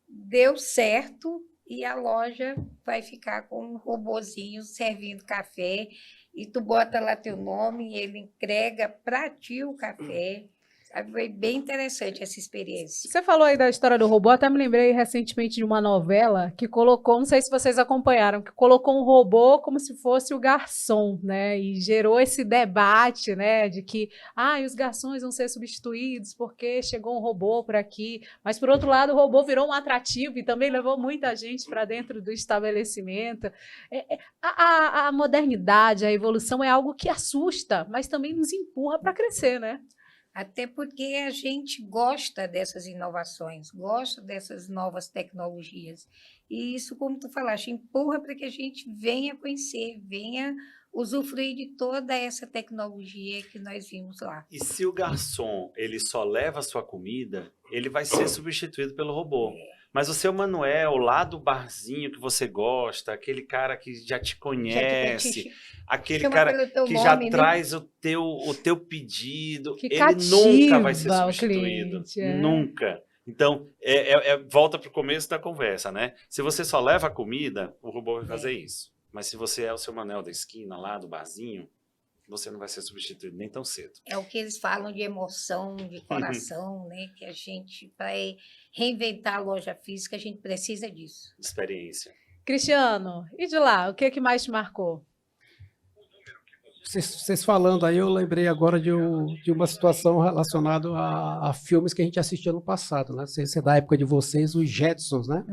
deu certo, e a loja vai ficar com um robozinho servindo café, e tu bota lá teu nome, e ele entrega para ti o café. Sabe? Foi bem interessante essa experiência. Você falou aí da história do robô, até me lembrei recentemente de uma novela que colocou, não sei se vocês acompanharam, que colocou um robô como se fosse o garçom, né? E gerou esse debate, né, de que os garçons vão ser substituídos porque chegou um robô por aqui. Mas, por outro lado, o robô virou um atrativo e também levou muita gente para dentro do estabelecimento. A modernidade, a evolução é algo que assusta, mas também nos empurra para crescer, né? Até porque a gente gosta dessas inovações, gosta dessas novas tecnologias. E isso, como tu falaste, empurra para que a gente venha conhecer, venha usufruir de toda essa tecnologia que nós vimos lá. E se o garçom ele só leva a sua comida, ele vai ser substituído pelo robô. Mas o seu Manuel, lá do barzinho que você gosta, aquele cara que já te conhece, aquele chama cara pelo teu que já nome, né? traz o teu pedido, Que ele cativa nunca vai ser o substituído. cliente, é. Nunca. Então, volta para o começo da conversa, né? Se você só leva a comida, o robô vai fazer isso. Mas se você é o seu Manuel da esquina, lá do barzinho, você não vai ser substituído nem tão cedo. É o que eles falam de emoção, de coração, né? Que a gente vai reinventar a loja física, a gente precisa disso. Experiência. Cristiano, e de lá, o que mais te marcou? Vocês falando aí, eu lembrei agora de uma situação relacionada a filmes que a gente assistia no passado, né? Se é da época de vocês, os Jetsons, né?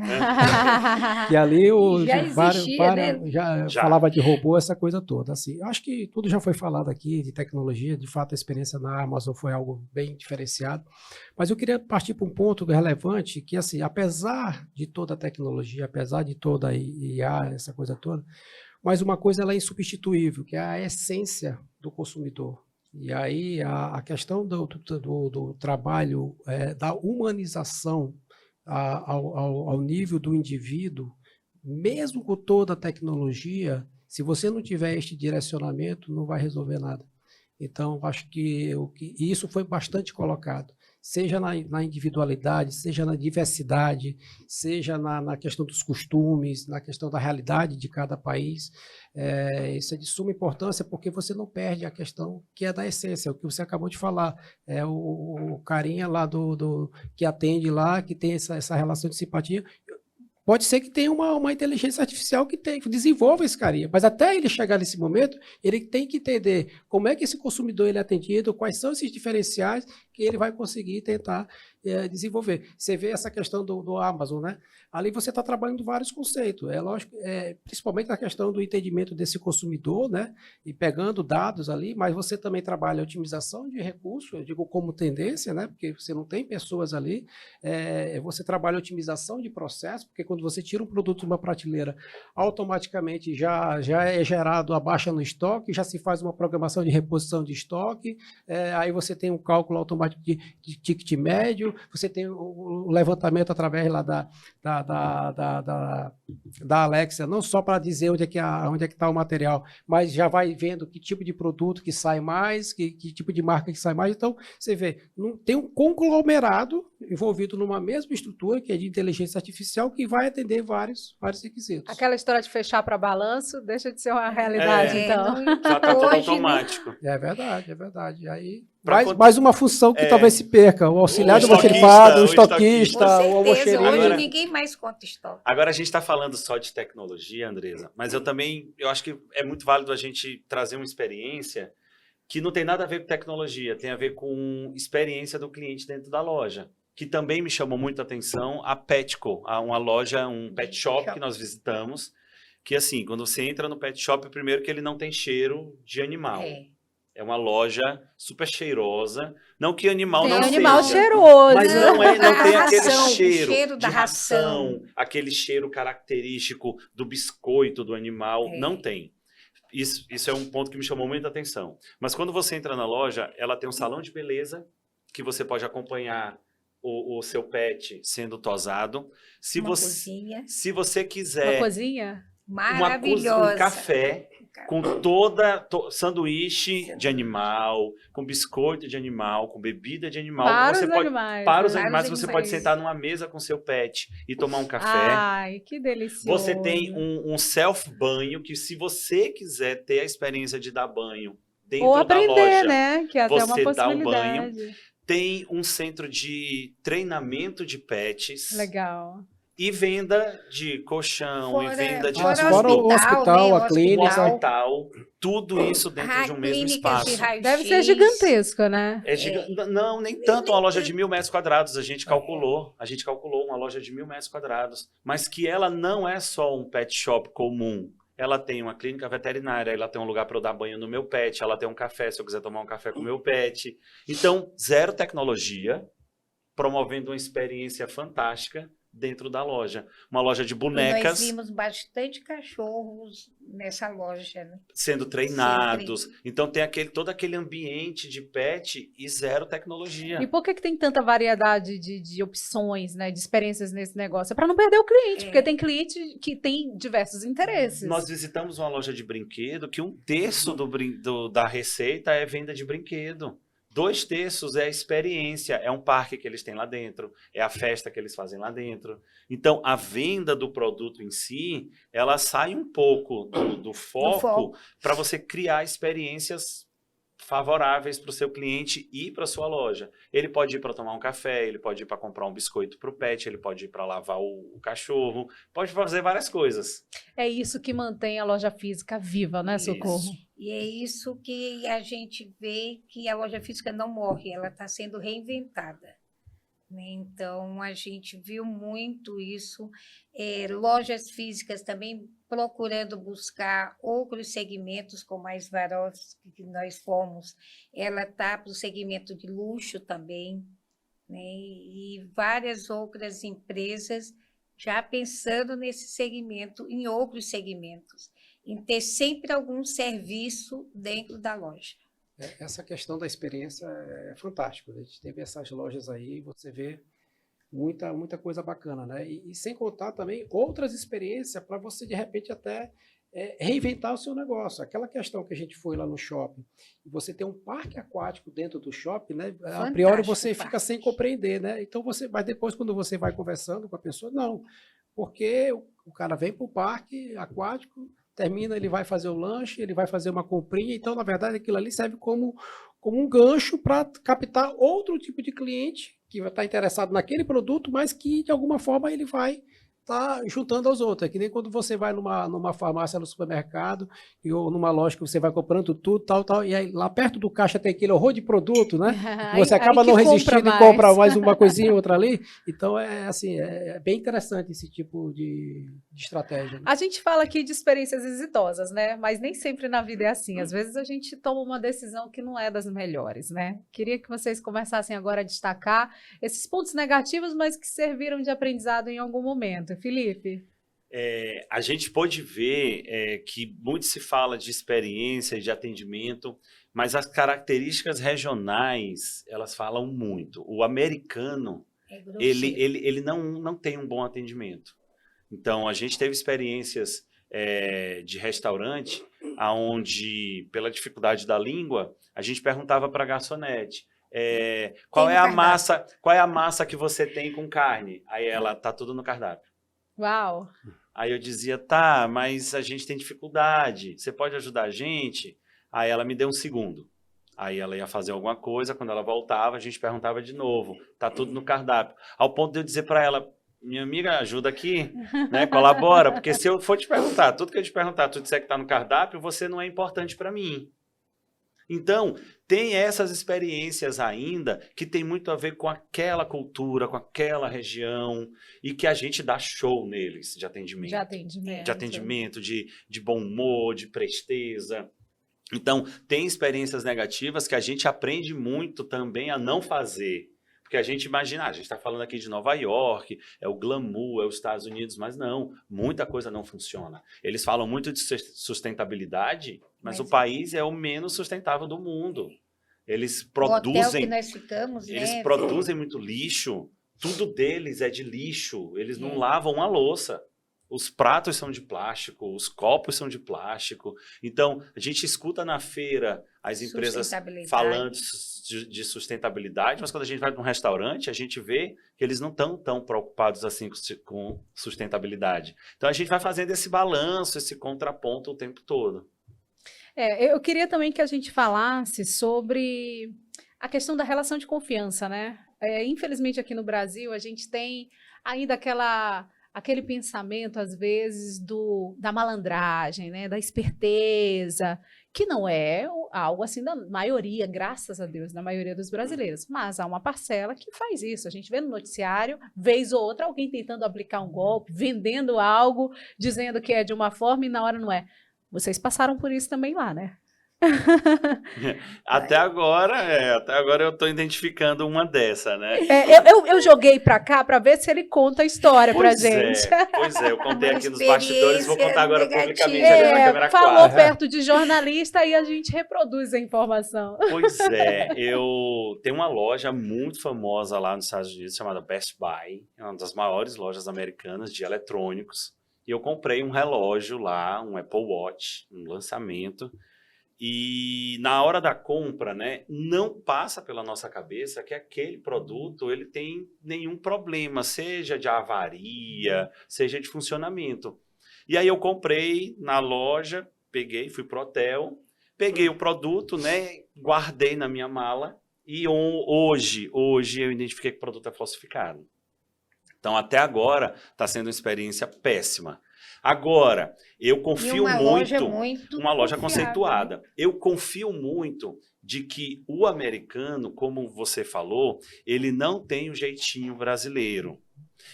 E ali Já existia, né? já Já. falava de robô, essa coisa toda. Assim, eu acho que tudo já foi falado aqui de tecnologia. De fato, a experiência na Amazon foi algo bem diferenciado. Mas eu queria partir para um ponto relevante que, assim, apesar de toda a tecnologia, apesar de toda a IA, essa coisa toda, mas uma coisa ela é insubstituível, que é a essência do consumidor. E aí a questão do trabalho, da humanização ao nível do indivíduo, mesmo com toda a tecnologia, se você não tiver este direcionamento, não vai resolver nada. Então, acho que isso foi bastante colocado, seja na individualidade, seja na diversidade, seja na questão dos costumes, na questão da realidade de cada país. Isso é de suma importância, porque você não perde a questão que é da essência, o que você acabou de falar. É o carinha lá que atende lá, que tem essa relação de simpatia. Pode ser que tenha uma inteligência artificial que desenvolva esse carinha, mas até ele chegar nesse momento, ele tem que entender como é que esse consumidor ele é atendido, quais são esses diferenciais que ele vai conseguir tentar desenvolver. Você vê essa questão do Amazon, né? Ali você está trabalhando vários conceitos. É lógico, principalmente a questão do entendimento desse consumidor, né? E pegando dados ali, mas você também trabalha a otimização de recursos, eu digo como tendência, né? Porque você não tem pessoas ali. Você trabalha a otimização de processo, porque quando você tira um produto de uma prateleira, automaticamente já é gerado a baixa no estoque, já se faz uma programação de reposição de estoque, aí você tem um cálculo automático de ticket médio, você tem o levantamento através lá da Alexa, não só para dizer onde é que está o material, mas já vai vendo que tipo de produto que sai mais, que tipo de marca que sai mais. Então, você vê, tem um conglomerado envolvido numa mesma estrutura, que é de inteligência artificial, que vai atender vários requisitos. Aquela história de fechar para balanço deixa de ser uma realidade, então. Já está tudo Hoje, automático. É verdade. Aí, Pra mais uma função que talvez se perca, o auxiliar do estoquista, almoxerifado, o o estoquista, Com o certeza, almoxerifado. hoje Agora- ninguém mais conta estoque. Agora a gente está falando só de tecnologia, Andresa, mas eu acho que é muito válido a gente trazer uma experiência que não tem nada a ver com tecnologia, tem a ver com experiência do cliente dentro da loja. Que também me chamou muito a atenção a Petco, uma loja, um pet shop que nós visitamos, que assim, quando você entra no pet shop, primeiro que ele não tem cheiro de animal. É uma loja super cheirosa. Não que animal Tem não animal seja. cheiroso. Mas não tem A aquele ração, o cheiro, cheiro da de ração, aquele cheiro característico do biscoito do animal. É. Não tem. Isso é um ponto que me chamou muita atenção. Mas quando você entra na loja, ela tem um salão de beleza que você pode acompanhar o seu pet sendo tosado. Uma cozinha Se você Uma quiser cozinha? maravilhosa. um café com sanduíche de animal, com biscoito de animal, com bebida de animal. Para você os pode, animais. para os né? animais, Para os você pode animais. sentar numa mesa com seu pet e tomar um café. Ai, que delicioso. Você tem um self-banho que, se você quiser ter a experiência de dar banho dentro Ou da aprender, loja, né? Que é até uma você dá um banho. possibilidade. tem um centro de treinamento de pets Legal. e venda de colchão, e venda de Mas fora fora o hospital, né, a clínica. um hospital, tudo isso dentro de um mesmo clínicas de espaço. raio-x. Deve ser gigantesco, né? É Não, nem tanto uma loja de 1.000 metros quadrados. A gente calculou uma loja de 1.000 metros quadrados. Mas que ela não é só um pet shop comum. Ela tem uma clínica veterinária, ela tem um lugar para eu dar banho no meu pet, ela tem um café, se eu quiser tomar um café com o meu pet. Então, zero tecnologia, promovendo uma experiência fantástica dentro da loja. Uma loja de E nós bonecas vimos bastante cachorros nessa loja, né? sendo treinados. Então, tem todo aquele ambiente de pet e zero tecnologia. E por que tem tanta variedade de opções, né? De experiências nesse negócio? É para não perder o cliente, porque tem cliente que tem diversos interesses. Nós visitamos uma loja de brinquedo que 1/3 da receita é venda de brinquedo. 2/3 é a experiência, é um parque que eles têm lá dentro, é a festa que eles fazem lá dentro. Então, a venda do produto em si, ela sai um pouco do foco para você criar experiências favoráveis para o seu cliente e para a sua loja. Ele pode ir para tomar um café, ele pode ir para comprar um biscoito para o pet, ele pode ir para lavar o cachorro, pode fazer várias coisas. É isso que mantém a loja física viva, né, Socorro? Isso. E é isso que a gente vê que a loja física não morre, ela está sendo reinventada, né? Então, a gente viu muito isso. Lojas físicas também procurando buscar outros segmentos, como a Swarovski, que nós fomos, ela está para o segmento de luxo também, né? E várias outras empresas já pensando nesse segmento, em outros segmentos, em ter sempre algum serviço dentro da loja. Essa questão da experiência é fantástica. A gente teve essas lojas aí, você vê muita coisa bacana, né? E sem contar também outras experiências para você, de repente, até reinventar o seu negócio. Aquela questão que a gente foi lá no shopping, e você tem um parque aquático dentro do shopping, né? A priori você fica sem compreender, né? Então mas depois, quando você vai conversando com a pessoa, não. Porque o cara vem para o parque aquático, termina, ele vai fazer o lanche, ele vai fazer uma comprinha, então, na verdade, aquilo ali serve como um gancho para captar outro tipo de cliente que vai estar interessado naquele produto, mas que, de alguma forma, ele vai estar juntando aos outros. É que nem quando você vai numa farmácia, no supermercado, ou numa loja que você vai comprando tudo, tal, e aí lá perto do caixa tem aquele horror de produto, né? Você acaba não resistindo e compra mais uma coisinha, outra ali. Então, é bem interessante esse tipo de estratégia. Né? A gente fala aqui de experiências exitosas, né? Mas nem sempre na vida é assim. Às vezes a gente toma uma decisão que não é das melhores, né? Queria que vocês começassem agora a destacar esses pontos negativos, mas que serviram de aprendizado em algum momento. Felipe? A gente pode ver que muito se fala de experiência, de atendimento, mas as características regionais, elas falam muito. O americano, ele não tem um bom atendimento. Então, a gente teve experiências de restaurante, onde, pela dificuldade da língua, a gente perguntava para a garçonete, qual é a massa que você tem com carne? Aí ela, tá tudo no cardápio. Uau! Aí eu dizia, tá, mas a gente tem dificuldade, você pode ajudar a gente? Aí ela me deu um segundo. Aí ela ia fazer alguma coisa, quando ela voltava, a gente perguntava de novo, tá tudo no cardápio. Ao ponto de eu dizer para ela, minha amiga, ajuda aqui, né, colabora, porque se eu for te perguntar, tudo que eu te perguntar, tu disser que tá no cardápio, você não é importante para mim. Então, tem essas experiências ainda que tem muito a ver com aquela cultura, com aquela região, e que a gente dá show neles de atendimento. De atendimento. De atendimento, de bom humor, de presteza. Então, tem experiências negativas que a gente aprende muito também a não fazer. Porque a gente imagina, a gente está falando aqui de Nova York, é o glamour, é os Estados Unidos, mas não, muita coisa não funciona. Eles falam muito de sustentabilidade, mas o país é o menos sustentável do mundo. Eles O hotel que produzem, nós ficamos, eles né? produzem muito lixo, tudo deles é de lixo, eles não lavam a louça. Os pratos são de plástico, os copos são de plástico. Então, a gente escuta na feira as empresas falando de sustentabilidade, mas quando a gente vai num restaurante, a gente vê que eles não estão tão preocupados assim com sustentabilidade. Então, a gente vai fazendo esse balanço, esse contraponto o tempo todo. Eu queria também que a gente falasse sobre a questão da relação de confiança, né? Infelizmente, aqui no Brasil, a gente tem ainda aquele pensamento, às vezes, da malandragem, né? Da esperteza, que não é algo assim da maioria, graças a Deus, da maioria dos brasileiros. Mas há uma parcela que faz isso. A gente vê no noticiário, vez ou outra, alguém tentando aplicar um golpe, vendendo algo, dizendo que é de uma forma e na hora não é. Vocês passaram por isso também lá, né? Até agora eu estou identificando uma dessa, né? Eu joguei para cá para ver se ele conta a história para gente. Pois é, eu contei aqui nos bastidores, vou contar agora publicamente negativa. ali na câmera Falou 4. perto de jornalista e a gente reproduz a informação. Pois é, eu tenho uma loja muito famosa lá nos Estados Unidos chamada Best Buy, é uma das maiores lojas americanas de eletrônicos, e eu comprei um relógio lá, um Apple Watch, um lançamento. E na hora da compra, né, não passa pela nossa cabeça que aquele produto ele tem nenhum problema, seja de avaria, seja de funcionamento. E aí eu comprei na loja, fui pro hotel, peguei o produto, né, guardei na minha mala e hoje eu identifiquei que o produto é falsificado. Então até agora está sendo uma experiência péssima. Agora, eu confio muito, uma loja conceituada. Eu confio muito de que o americano, como você falou, ele não tem o jeitinho brasileiro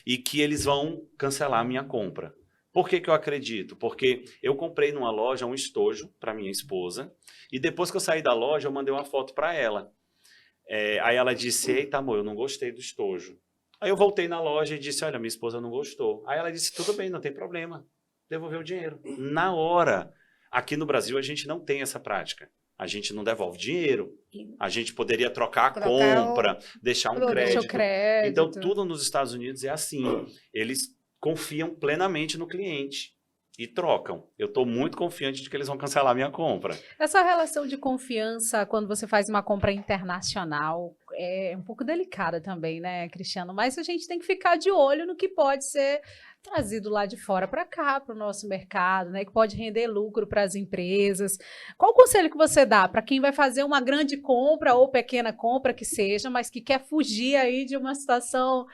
e que eles vão cancelar a minha compra. Por que eu acredito? Porque eu comprei numa loja um estojo para minha esposa e depois que eu saí da loja, eu mandei uma foto para ela. Aí ela disse, eita amor, eu não gostei do estojo. Aí eu voltei na loja e disse, olha, minha esposa não gostou. Aí ela disse, tudo bem, não tem problema. Devolver o dinheiro. Na hora. Aqui no Brasil, a gente não tem essa prática. A gente não devolve dinheiro. A gente poderia trocar a compra, deixar um crédito. Então, tudo nos Estados Unidos é assim. Eles confiam plenamente no cliente e trocam. Eu estou muito confiante de que eles vão cancelar a minha compra. Essa relação de confiança, quando você faz uma compra internacional, é um pouco delicada também, né, Cristiano? Mas a gente tem que ficar de olho no que pode ser trazido lá de fora para cá, para o nosso mercado, né, que pode render lucro para as empresas. Qual o conselho que você dá para quem vai fazer uma grande compra ou pequena compra que seja, mas que quer fugir aí de uma situação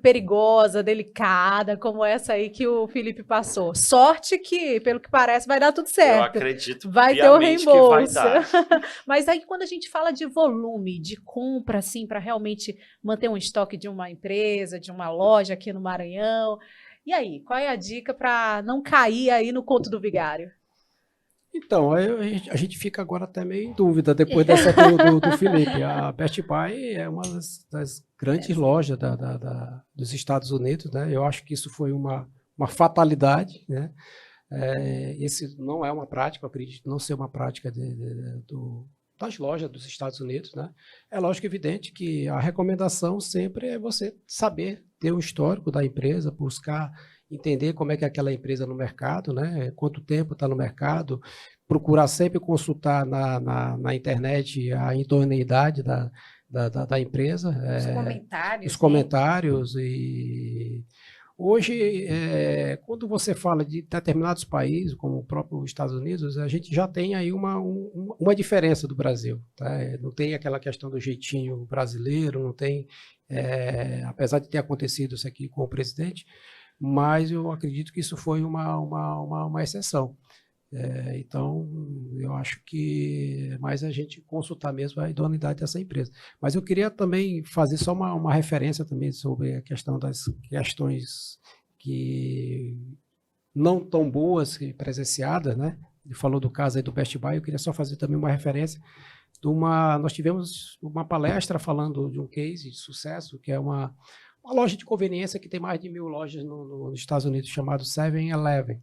perigosa, delicada, como essa aí que o Felipe passou? Sorte que, pelo que parece, vai dar tudo certo. Eu acredito vai ter o reembolso. Que vai dar. Mas aí quando a gente fala de volume, de compra, assim, para realmente manter um estoque de uma empresa, de uma loja aqui no Maranhão, e aí, qual é a dica para não cair aí no conto do vigário? Então, a gente fica agora até meio em dúvida depois dessa do Felipe. A Best Buy é uma das grandes lojas dos Estados Unidos, né? Eu acho que isso foi uma fatalidade, né? Esse não é uma prática, eu acredito não ser uma prática das lojas dos Estados Unidos, né? É lógico, evidente que a recomendação sempre é você saber ter um histórico da empresa, buscar entender como é que é aquela empresa no mercado, né? Quanto tempo está no mercado, procurar sempre consultar na internet a idoneidade da empresa. Os comentários. Os comentários. E hoje, quando você fala de determinados países, como o próprio Estados Unidos, a gente já tem aí uma diferença do Brasil. Tá? Não tem aquela questão do jeitinho brasileiro, não tem, apesar de ter acontecido isso aqui com o presidente, mas eu acredito que isso foi uma exceção. Então, eu acho que é mais a gente consultar mesmo a idoneidade dessa empresa. Mas eu queria também fazer só uma referência também sobre a questão das questões que não tão boas presenciadas, né? ele falou do caso aí do Best Buy, eu queria só fazer também uma referência nós tivemos uma palestra falando de um case de sucesso, que é uma loja de conveniência que tem mais de 1.000 lojas nos Estados Unidos, chamado 7-Eleven.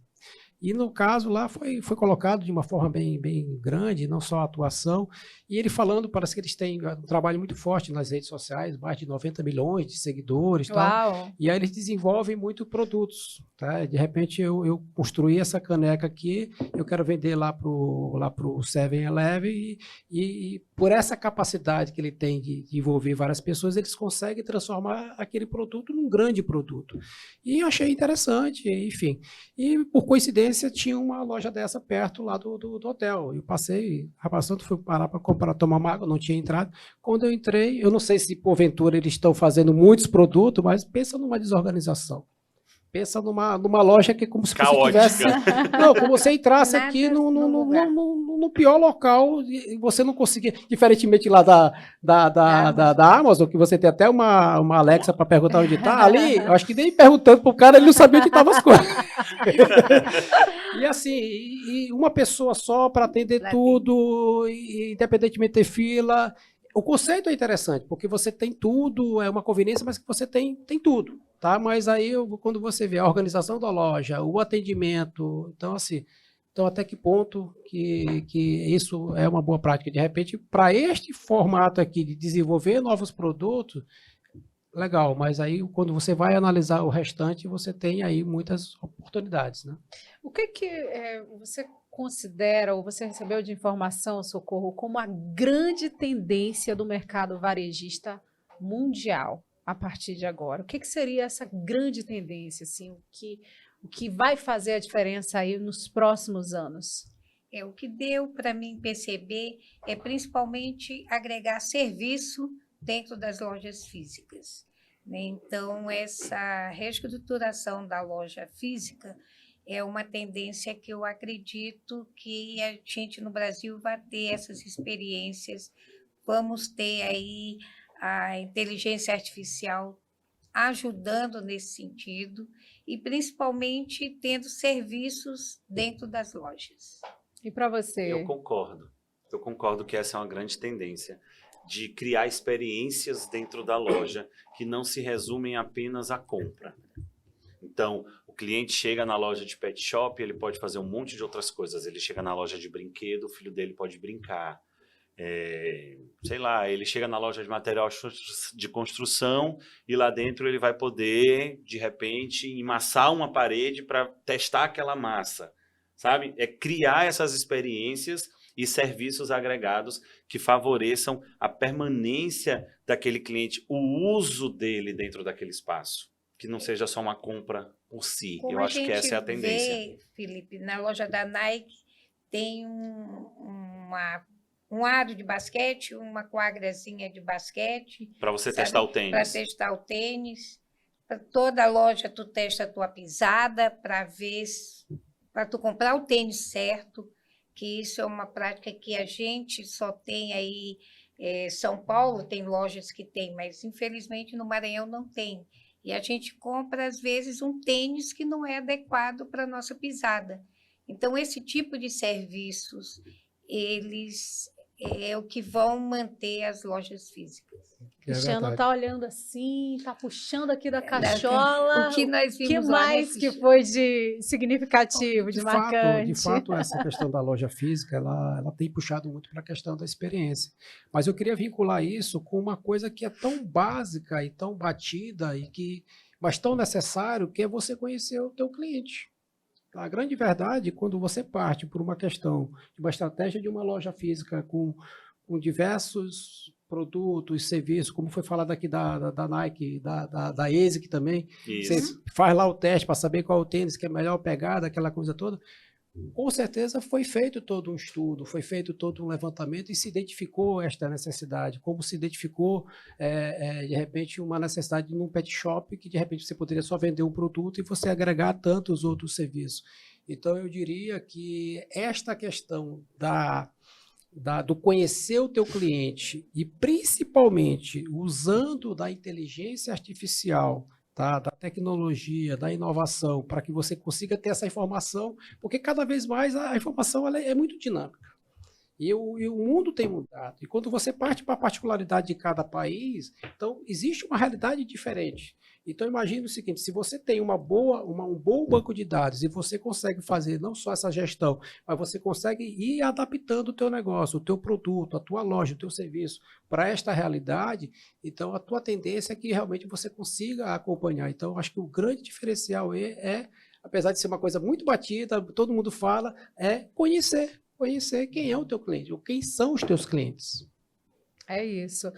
E no caso lá foi colocado de uma forma bem grande, não só a atuação, e ele falando, parece que eles têm um trabalho muito forte nas redes sociais, mais de 90 milhões de seguidores. Uau! E aí eles desenvolvem muito produtos. Tá? De repente eu construí essa caneca aqui, eu quero vender lá pro 7-Eleven e por essa capacidade que ele tem de envolver várias pessoas, eles conseguem transformar aquele produto num grande produto. E eu achei interessante, enfim. E por coincidência tinha uma loja dessa perto lá do hotel. Eu passei, rapaz, tanto fui parar para tomar uma água, não tinha entrado. Quando eu entrei, eu não sei se porventura eles estão fazendo muitos produtos, mas pensa numa desorganização. Pensa numa loja que é como se Caótica. você tivesse... Não, como você entrasse Nada aqui no lugar. no pior local e você não conseguia... Diferentemente lá da Amazon, que você tem até uma Alexa para perguntar onde está, ali, eu acho que nem perguntando pro cara, ele não sabia onde estavam as coisas. E assim, e uma pessoa só para atender tudo, e independentemente de ter fila... O conceito é interessante, porque você tem tudo, é uma conveniência, mas que você tem tudo, tá? Mas aí, quando você vê a organização da loja, o atendimento, então assim, até que ponto que isso é uma boa prática? De repente, para este formato aqui de desenvolver novos produtos, legal, mas aí quando você vai analisar o restante, você tem aí muitas oportunidades, né? O que você considera ou você recebeu de informação, Socorro, como a grande tendência do mercado varejista mundial a partir de agora? O que seria essa grande tendência, assim, o que vai fazer a diferença aí nos próximos anos? O que deu para mim perceber é principalmente agregar serviço dentro das lojas físicas, né? Então, essa reestruturação da loja física é uma tendência que eu acredito que a gente no Brasil vai ter essas experiências. Vamos ter aí a inteligência artificial ajudando nesse sentido e principalmente tendo serviços dentro das lojas. E para você? Eu concordo que essa é uma grande tendência de criar experiências dentro da loja que não se resumem apenas à compra. Então, o cliente chega na loja de pet shop, ele pode fazer um monte de outras coisas. Ele chega na loja de brinquedo, o filho dele pode brincar. Sei lá, ele chega na loja de material de construção e lá dentro ele vai poder, de repente, emassar uma parede para testar aquela massa, sabe? É criar essas experiências e serviços agregados que favoreçam a permanência daquele cliente, o uso dele dentro daquele espaço. Que não seja só uma compra por si. Como eu acho que essa é a tendência. Vê, Felipe, na loja da Nike tem um aro de basquete, uma quadrazinha de basquete. Para você testar o tênis. Para testar o tênis. Para toda loja tu testa a tua pisada para ver, para tu comprar o tênis certo, que isso é uma prática que a gente só tem aí. São Paulo tem lojas que tem, mas infelizmente no Maranhão não tem. E a gente compra, às vezes, um tênis que não é adequado para a nossa pisada. Então, esse tipo de serviços, eles é o que vão manter as lojas físicas. Cristiano está olhando assim, está puxando aqui da cachola. O que nós vimos que lá mais nesse que show? foi de significativo, de marcante? De fato, essa questão da loja física, ela tem puxado muito para a questão da experiência. Mas eu queria vincular isso com uma coisa que é tão básica e tão batida, mas tão necessário, que é você conhecer o teu cliente. A grande verdade, quando você parte por uma questão de uma estratégia de uma loja física com diversos produtos, serviços, como foi falado aqui da Nike, da ASIC também, Isso. você faz lá o teste para saber qual é o tênis que é melhor pegada, aquela coisa toda. Com certeza foi feito todo um estudo, foi feito todo um levantamento e se identificou esta necessidade, como se identificou, de repente, uma necessidade num pet shop que, de repente, você poderia só vender um produto e você agregar tantos outros serviços. Então, eu diria que esta questão do conhecer o teu cliente e, principalmente, usando da inteligência artificial tá, da tecnologia, da inovação, para que você consiga ter essa informação, porque cada vez mais a informação ela é muito dinâmica. E o mundo tem mudado. E quando você parte para a particularidade de cada país, então existe uma realidade diferente. Então imagine o seguinte, se você tem um bom banco de dados e você consegue fazer não só essa gestão, mas você consegue ir adaptando o teu negócio, o teu produto, a tua loja, o teu serviço para esta realidade, então a tua tendência é que realmente você consiga acompanhar. Então acho que o grande diferencial apesar de ser uma coisa muito batida, todo mundo fala, é conhecer quem é o teu cliente, ou quem são os teus clientes. É isso.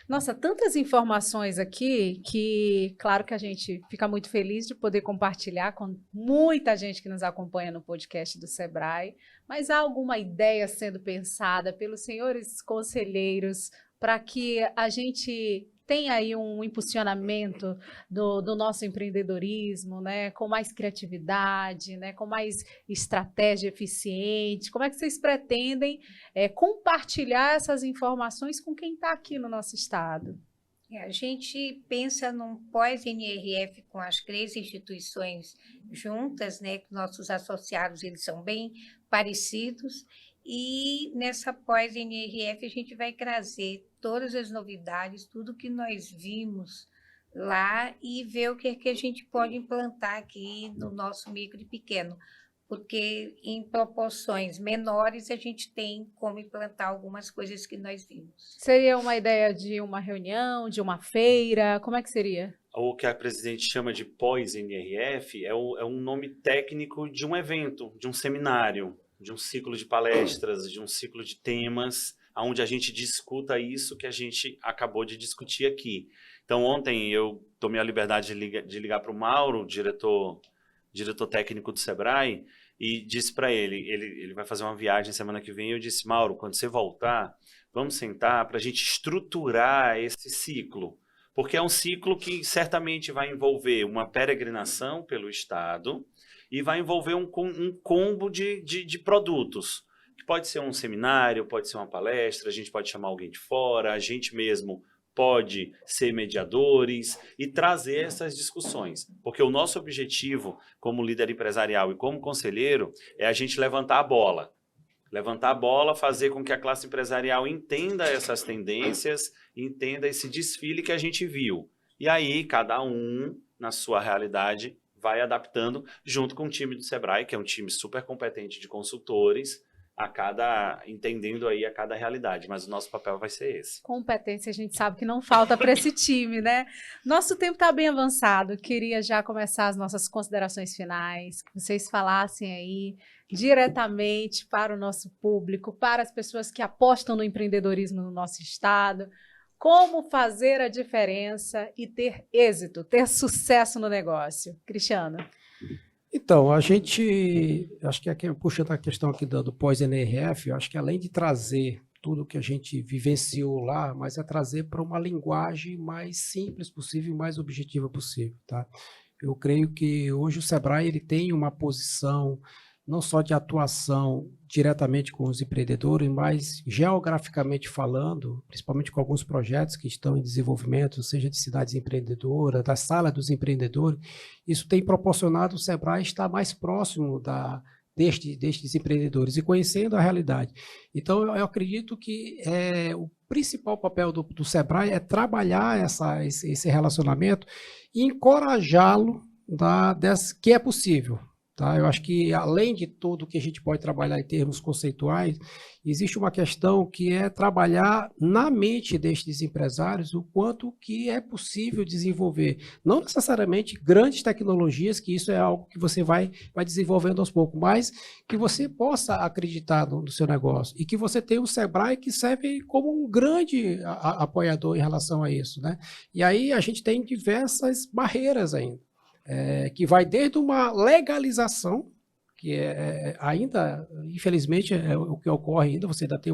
Nossa, tantas informações aqui que, claro que a gente fica muito feliz de poder compartilhar com muita gente que nos acompanha no podcast do Sebrae, mas há alguma ideia sendo pensada pelos senhores conselheiros para que a gente tenha aí um impulsionamento do nosso empreendedorismo, né, com mais criatividade, né, com mais estratégia eficiente? Como é que vocês pretendem compartilhar essas informações com quem está aqui no nosso estado? A gente pensa num pós-NRF com as 3 instituições juntas, né, que nossos associados eles são bem parecidos, e nessa pós-NRF a gente vai trazer todas as novidades, tudo que nós vimos lá e ver o que a gente pode implantar aqui no nosso micro e pequeno, porque em proporções menores a gente tem como implantar algumas coisas que nós vimos. Seria uma ideia de uma reunião, de uma feira? Como é que seria? O que a presidente chama de pós-NRF é um nome técnico de um evento, de um seminário, de um ciclo de palestras, de um ciclo de temas, onde a gente discuta isso que a gente acabou de discutir aqui. Então, ontem eu tomei a liberdade de ligar para o Mauro, diretor técnico do Sebrae, e disse para ele vai fazer uma viagem semana que vem, e eu disse, Mauro, quando você voltar, vamos sentar para a gente estruturar esse ciclo, porque é um ciclo que certamente vai envolver uma peregrinação pelo Estado e vai envolver um combo de produtos, que pode ser um seminário, pode ser uma palestra, a gente pode chamar alguém de fora, a gente mesmo pode ser mediadores e trazer essas discussões. Porque o nosso objetivo como líder empresarial e como conselheiro é a gente levantar a bola. Levantar a bola, fazer com que a classe empresarial entenda essas tendências, entenda esse desfile que a gente viu. E aí, cada um, na sua realidade, vai adaptando junto com o time do Sebrae, que é um time super competente de consultores, entendendo aí a cada realidade, mas o nosso papel vai ser esse. Competência a gente sabe que não falta para esse time, né? Nosso tempo está bem avançado, queria já começar as nossas considerações finais, que vocês falassem aí diretamente para o nosso público, para as pessoas que apostam no empreendedorismo no nosso estado, como fazer a diferença e ter êxito, ter sucesso no negócio. Cristiano. Então, acho que aqui, puxando a questão aqui do pós-NRF, eu acho que além de trazer tudo que a gente vivenciou lá, mas é trazer para uma linguagem mais simples possível e mais objetiva possível, tá? Eu creio que hoje o Sebrae ele tem uma posição não só de atuação diretamente com os empreendedores, mas geograficamente falando, principalmente com alguns projetos que estão em desenvolvimento, seja de cidades empreendedoras, da sala dos empreendedores, isso tem proporcionado o Sebrae estar mais próximo destes empreendedores e conhecendo a realidade. Então, eu acredito que o principal papel do Sebrae é trabalhar esse relacionamento e encorajá-lo que é possível. Tá? Eu acho que, além de tudo que a gente pode trabalhar em termos conceituais, existe uma questão que é trabalhar na mente destes empresários o quanto que é possível desenvolver. Não necessariamente grandes tecnologias, que isso é algo que você vai desenvolvendo aos poucos, mas que você possa acreditar no seu negócio e que você tenha um Sebrae que serve como um grande apoiador em relação a isso, né? E aí a gente tem diversas barreiras ainda. Que vai desde uma legalização, que ainda, infelizmente, é o que ocorre ainda, você ainda tem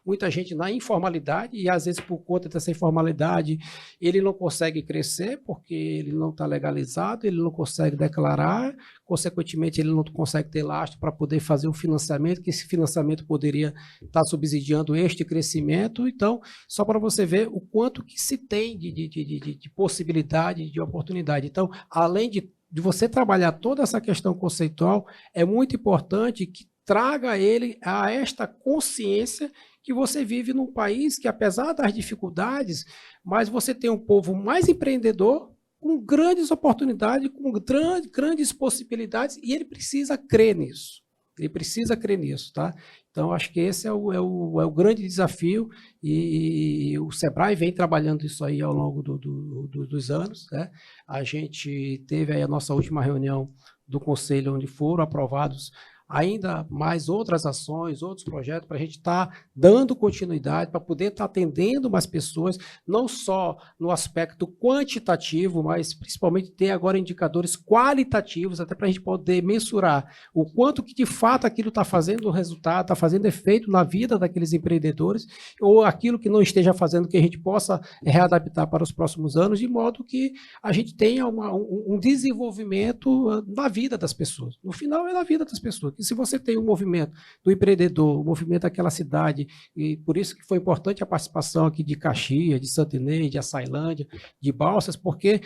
muita gente na informalidade e, às vezes, por conta dessa informalidade, ele não consegue crescer porque ele não está legalizado, ele não consegue declarar, consequentemente, ele não consegue ter lastro para poder fazer o financiamento, que esse financiamento poderia estar subsidiando este crescimento. Então, só para você ver o quanto que se tem de possibilidade, de oportunidade. Então, além de você trabalhar toda essa questão conceitual, é muito importante que traga ele a esta consciência que você vive num país que, apesar das dificuldades, mas você tem um povo mais empreendedor, com grandes oportunidades, com grandes possibilidades, e ele precisa crer nisso. Ele precisa crer nisso, tá? Então, acho que esse é o grande desafio, e o SEBRAE vem trabalhando isso aí ao longo dos anos, né? A gente teve aí a nossa última reunião do Conselho, onde foram aprovados ainda mais outras ações, outros projetos, para a gente estar dando continuidade, para poder estar atendendo mais pessoas, não só no aspecto quantitativo, mas principalmente ter agora indicadores qualitativos, até para a gente poder mensurar o quanto que de fato aquilo está fazendo resultado, está fazendo efeito na vida daqueles empreendedores, ou aquilo que não esteja fazendo, que a gente possa readaptar para os próximos anos, de modo que a gente tenha um desenvolvimento na vida das pessoas. No final é na vida das pessoas. E se você tem um movimento do empreendedor, o movimento daquela cidade, e por isso que foi importante a participação aqui de Caxias, de Santo Inês, de Açailândia, de Balsas, porque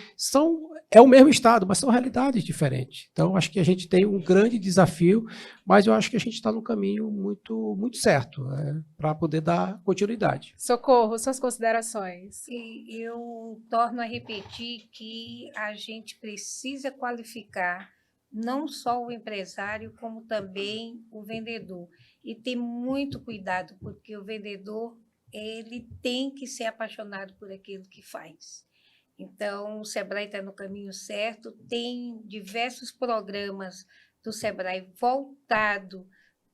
é o mesmo estado, mas são realidades diferentes. Então, acho que a gente tem um grande desafio, mas eu acho que a gente está no caminho muito, muito certo, para poder dar continuidade. Socorro, suas considerações. E eu torno a repetir que a gente precisa qualificar não só o empresário, como também o vendedor. E ter muito cuidado, porque o vendedor ele tem que ser apaixonado por aquilo que faz. Então, o SEBRAE está no caminho certo, tem diversos programas do SEBRAE voltado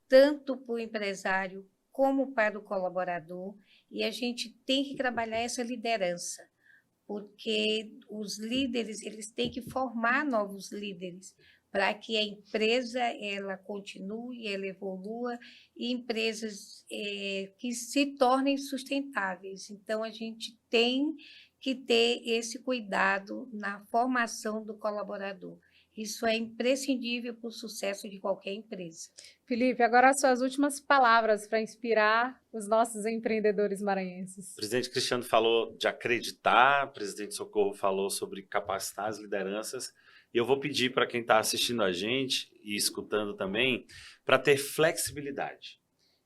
tanto para o empresário como para o colaborador, e a gente tem que trabalhar essa liderança, porque os líderes eles têm que formar novos líderes, para que a empresa ela continue, ela evolua, e empresas que se tornem sustentáveis. Então, a gente tem que ter esse cuidado na formação do colaborador. Isso é imprescindível para o sucesso de qualquer empresa. Felipe, agora as suas últimas palavras para inspirar os nossos empreendedores maranhenses. O presidente Cristiano falou de acreditar, o presidente Socorro falou sobre capacitar as lideranças. E eu vou pedir para quem está assistindo a gente e escutando também, para ter flexibilidade.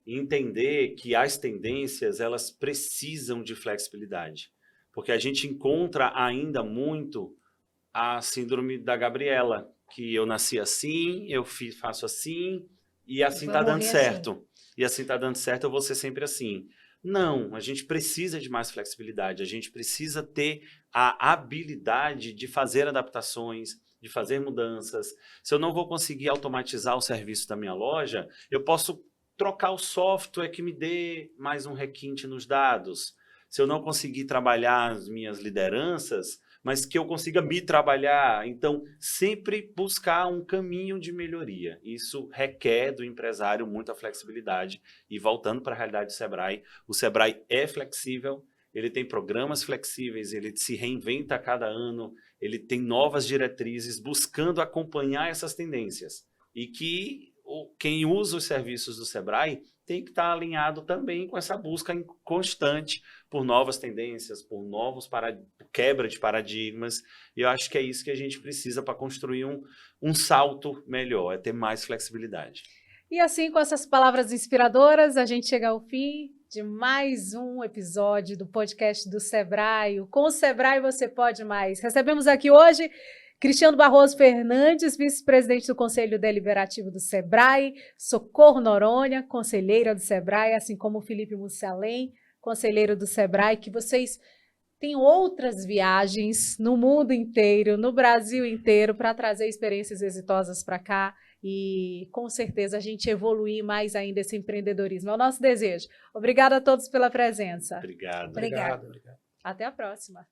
E entender que as tendências, elas precisam de flexibilidade. Porque a gente encontra ainda muito a síndrome da Gabriela, que eu nasci assim, eu faço assim, e assim está dando certo. Assim. E assim está dando certo, eu vou ser sempre assim. Não, a gente precisa de mais flexibilidade, a gente precisa ter a habilidade de fazer adaptações, de fazer mudanças. Se eu não vou conseguir automatizar o serviço da minha loja, eu posso trocar o software que me dê mais um requinte nos dados. Se eu não conseguir trabalhar as minhas lideranças, mas que eu consiga me trabalhar. Então, sempre buscar um caminho de melhoria. Isso requer do empresário muita flexibilidade. E voltando para a realidade do SEBRAE, o SEBRAE é flexível, ele tem programas flexíveis, ele se reinventa a cada ano, ele tem novas diretrizes buscando acompanhar essas tendências. E que quem usa os serviços do SEBRAE tem que estar alinhado também com essa busca constante por novas tendências, por quebra de paradigmas. E eu acho que é isso que a gente precisa para construir um salto melhor, é ter mais flexibilidade. E assim, com essas palavras inspiradoras, a gente chega ao fim de mais um episódio do podcast do SEBRAE. Com o SEBRAE você pode mais. Recebemos aqui hoje Cristiano Barroso Fernandes, vice-presidente do Conselho Deliberativo do SEBRAE, Socorro Noronha, conselheira do SEBRAE, assim como o Felipe Mussalem, conselheiro do SEBRAE, que vocês tenham outras viagens no mundo inteiro, no Brasil inteiro, para trazer experiências exitosas para cá e, com certeza, a gente evoluir mais ainda esse empreendedorismo. É o nosso desejo. Obrigada a todos pela presença. Obrigado. Obrigado. Até a próxima.